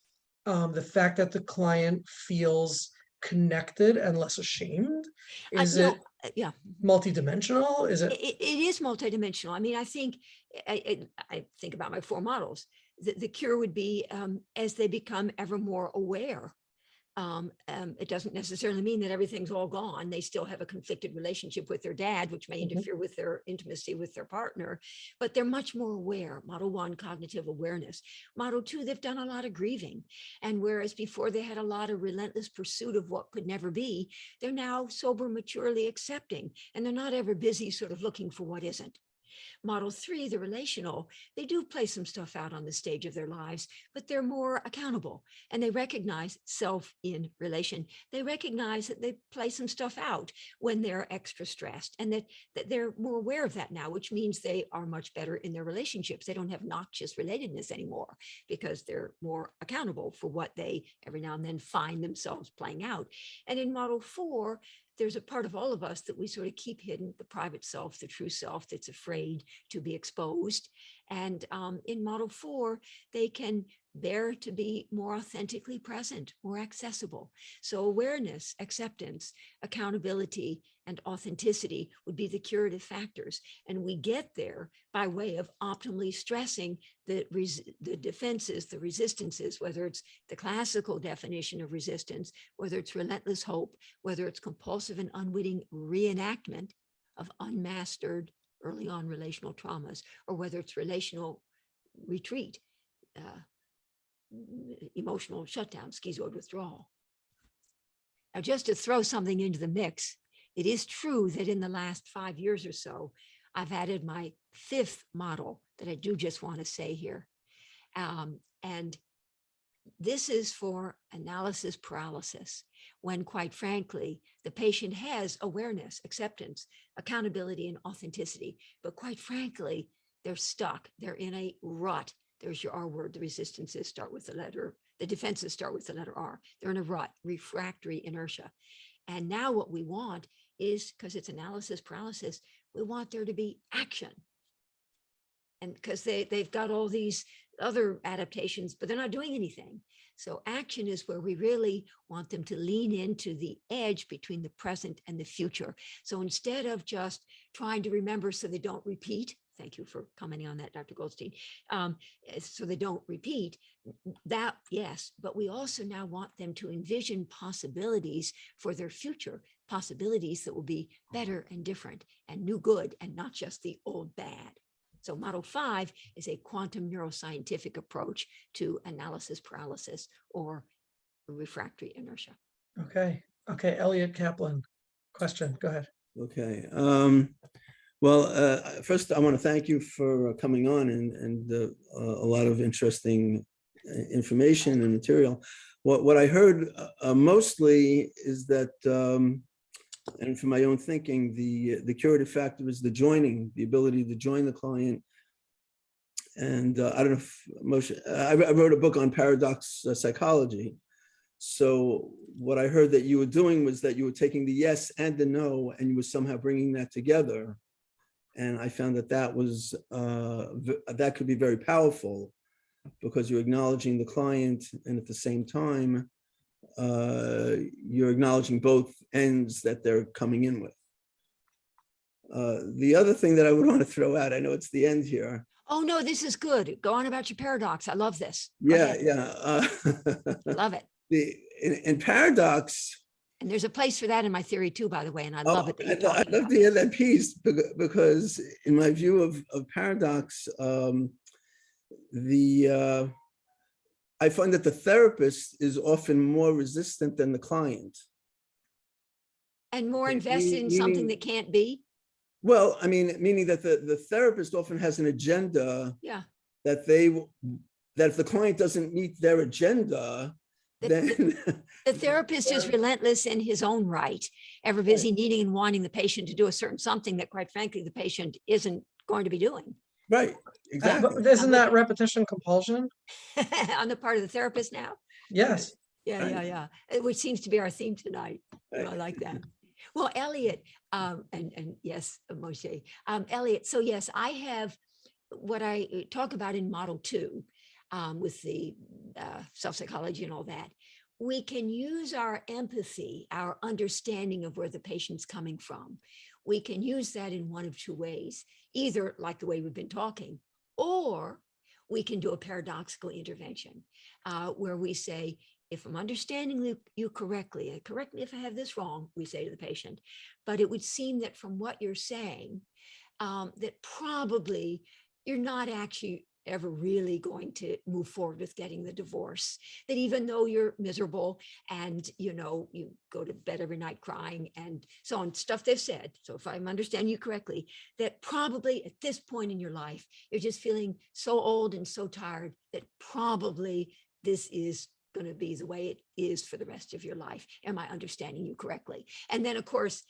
the fact that the client feels connected and less ashamed? Is No, it yeah. multidimensional? Is it? It is multidimensional. I mean, I think I think about my 4 models. The cure would be as they become ever more aware. It doesn't necessarily mean that everything's all gone. They still have a conflicted relationship with their dad, which may interfere with their intimacy with their partner, but they're much more aware. Model 1, cognitive awareness. Model 2, they've done a lot of grieving. And whereas before they had a lot of relentless pursuit of what could never be, they're now sober, maturely accepting, and they're not ever busy sort of looking for what isn't. Model 3, the relational, they do play some stuff out on the stage of their lives, but they're more accountable and they recognize self in relation. They recognize that they play some stuff out when they're extra stressed, and that they're more aware of that now, which means they are much better in their relationships. They don't have noxious relatedness anymore because they're more accountable for what they every now and then find themselves playing out. And in model 4, there's a part of all of us that we sort of keep hidden, the private self, the true self that's afraid to be exposed. And in model 4, they can bear to be more authentically present, more accessible. So awareness, acceptance, accountability, and authenticity would be the curative factors. And we get there by way of optimally stressing the defenses, the resistances, whether it's the classical definition of resistance, whether it's relentless hope, whether it's compulsive and unwitting reenactment of unmastered early on relational traumas, or whether it's relational retreat, emotional shutdown, schizoid withdrawal. Now, just to throw something into the mix, it is true that in the last 5 years or so, I've added my 5th model that I do just want to say here. And this is for analysis paralysis, when quite frankly, the patient has awareness, acceptance, accountability, and authenticity. But quite frankly, they're stuck. They're in a rut. There's your R word. The resistances start with the letter, the defenses start with the letter R. They're in a rut, refractory inertia. And now what we want is, because it's analysis paralysis, we want there to be action. And because they've got all these other adaptations, but they're not doing anything. So action is where we really want them to lean into the edge between the present and the future. So instead of just trying to remember so they don't repeat, thank you for commenting on that, Dr. Goldstein, so they don't repeat that, yes, but we also now want them to envision possibilities for their future, possibilities that will be better and different and new good and not just the old bad. So model 5 is a quantum neuroscientific approach to analysis paralysis or refractory inertia. Okay. Elliot Kaplan, question, go ahead. Okay. Well, first I want to thank you for coming on and a lot of interesting information and material. What I heard mostly is that, and from my own thinking, the curative factor is the joining, the ability to join the client. And I don't know if Moshe, I wrote a book on paradox psychology. So what I heard that you were doing was that you were taking the yes and the no, and you were somehow bringing that together. And I found that that was, that could be very powerful because you're acknowledging the client, and at the same time, you're acknowledging both ends that they're coming in with. The other thing that I would want to throw out, I know it's the end here. Oh, no, this is good. Go on about your paradox. I love this. Yeah. Love it. In paradox, and there's a place for that in my theory too, by the way, and I love it that you're I'd talking love about to hear that piece because in my view of paradox, I find that the therapist is often more resistant than the client. and more invested in something that can't be. Well, I mean, meaning that the therapist often has an agenda Yeah. that if the client doesn't meet their agenda, then The therapist is relentless in his own right, ever busy needing and wanting the patient to do a certain something that, quite frankly, the patient isn't going to be doing. right, exactly. But isn't that repetition compulsion? On the part of the therapist now. Yes. Yeah. Which seems to be our theme tonight. I like that. Well, Elliot, and yes, Moshe, Elliot. So yes, I have what I talk about in Model 2 with the self-psychology and all that. We can use our empathy, our understanding of where the patient's coming from. We can use that in one of two ways, either like the way we've been talking, or we can do a paradoxical intervention where we say, if I'm understanding you correctly, and correct me if I have this wrong, we say to the patient, but it would seem that from what you're saying, that probably you're not actually ever really going to move forward with getting the divorce, that even though you're miserable and you go to bed every night crying and so on, stuff they've said, so if I'm understanding you correctly, that probably at this point in your life you're just feeling so old and so tired that probably this is going to be the way it is for the rest of your life. Am I understanding you correctly? And then of course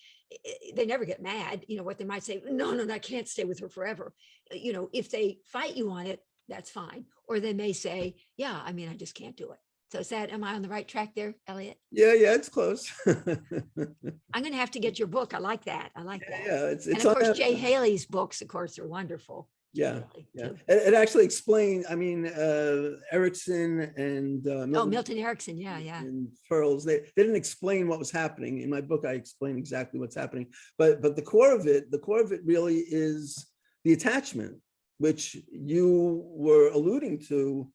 they never get mad. What they might say, no, I can't stay with her forever. If they fight you on it, that's fine. Or they may say, yeah, I just can't do it. So am I on the right track there, Elliot? Yeah, it's close. I'm going to have to get your book. I like that. Yeah, it's and of course, on Jay Haley's books, of course, are wonderful. Yeah. It actually explained, Erickson and Milton Erickson. Yeah. And Pearls, they didn't explain what was happening. In my book, I explain exactly what's happening. But the core of it really is the attachment, which you were alluding to,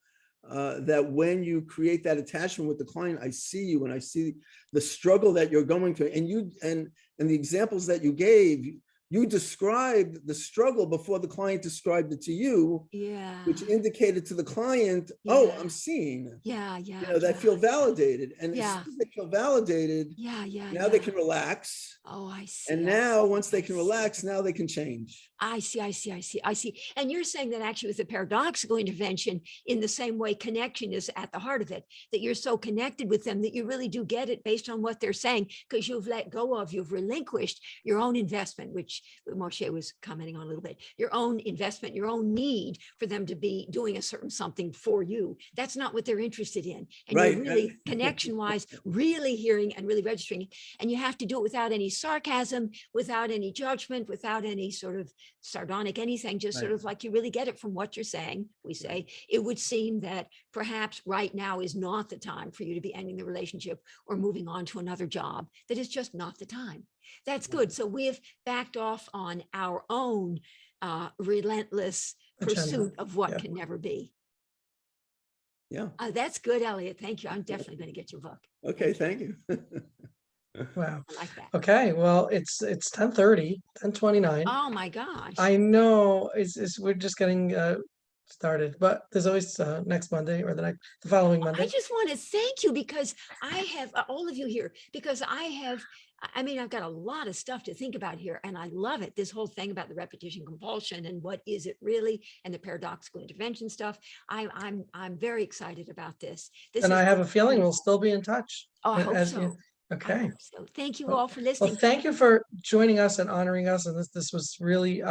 that when you create that attachment with the client, I see you and I see the struggle that you're going through. And the examples that you gave, you described the struggle before the client described it to you, which indicated to the client, oh, I'm seen. They feel validated. And as soon as they feel validated, now they can relax. Oh, I see. And now once they can relax, now they can change. I see. And you're saying that actually with a paradoxical intervention, in the same way, connection is at the heart of it, that you're so connected with them that you really do get it based on what they're saying, because you've let go of, you've relinquished your own investment, which Moshe was commenting on a little bit, your own investment, your own need for them to be doing a certain something for you. That's not what they're interested in. And you're really connection-wise, really hearing and really registering. And you have to do it without any sarcasm, without any judgment, without any sort of sardonic anything, just sort of like you really get it from what you're saying. We say it would seem that perhaps right now is not the time for you to be ending the relationship or moving on to another job, that is just not the time. That's good. So we've backed off on our own relentless pursuit of what can never be. That's good, Elliot. Thank you. I'm definitely going to get your book. Okay, thank you. Wow. I like that. Okay, well, it's 10:30, 10:29. Oh my gosh. I know we're just getting started, but there's always next Monday or the following Monday. I just want to thank you because I have all of you here, because I've got a lot of stuff to think about here, and I love it. This whole thing about the repetition compulsion and what is it really, and the paradoxical intervention stuff. I'm very excited about this. And I have a feeling we'll still be in touch. Oh, I hope so. Okay. So thank you all for listening. Well, thank you for joining us and honoring us. And this was really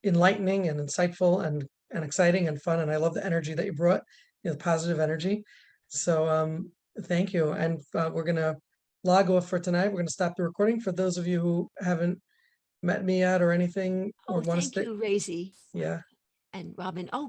enlightening and insightful and exciting and fun. And I love the energy that you brought, the positive energy. So thank you. And we're going to log off for tonight. We're going to stop the recording. For those of you who haven't met me yet or anything, or want to thank you, Razy. Yeah. And Robin. Oh,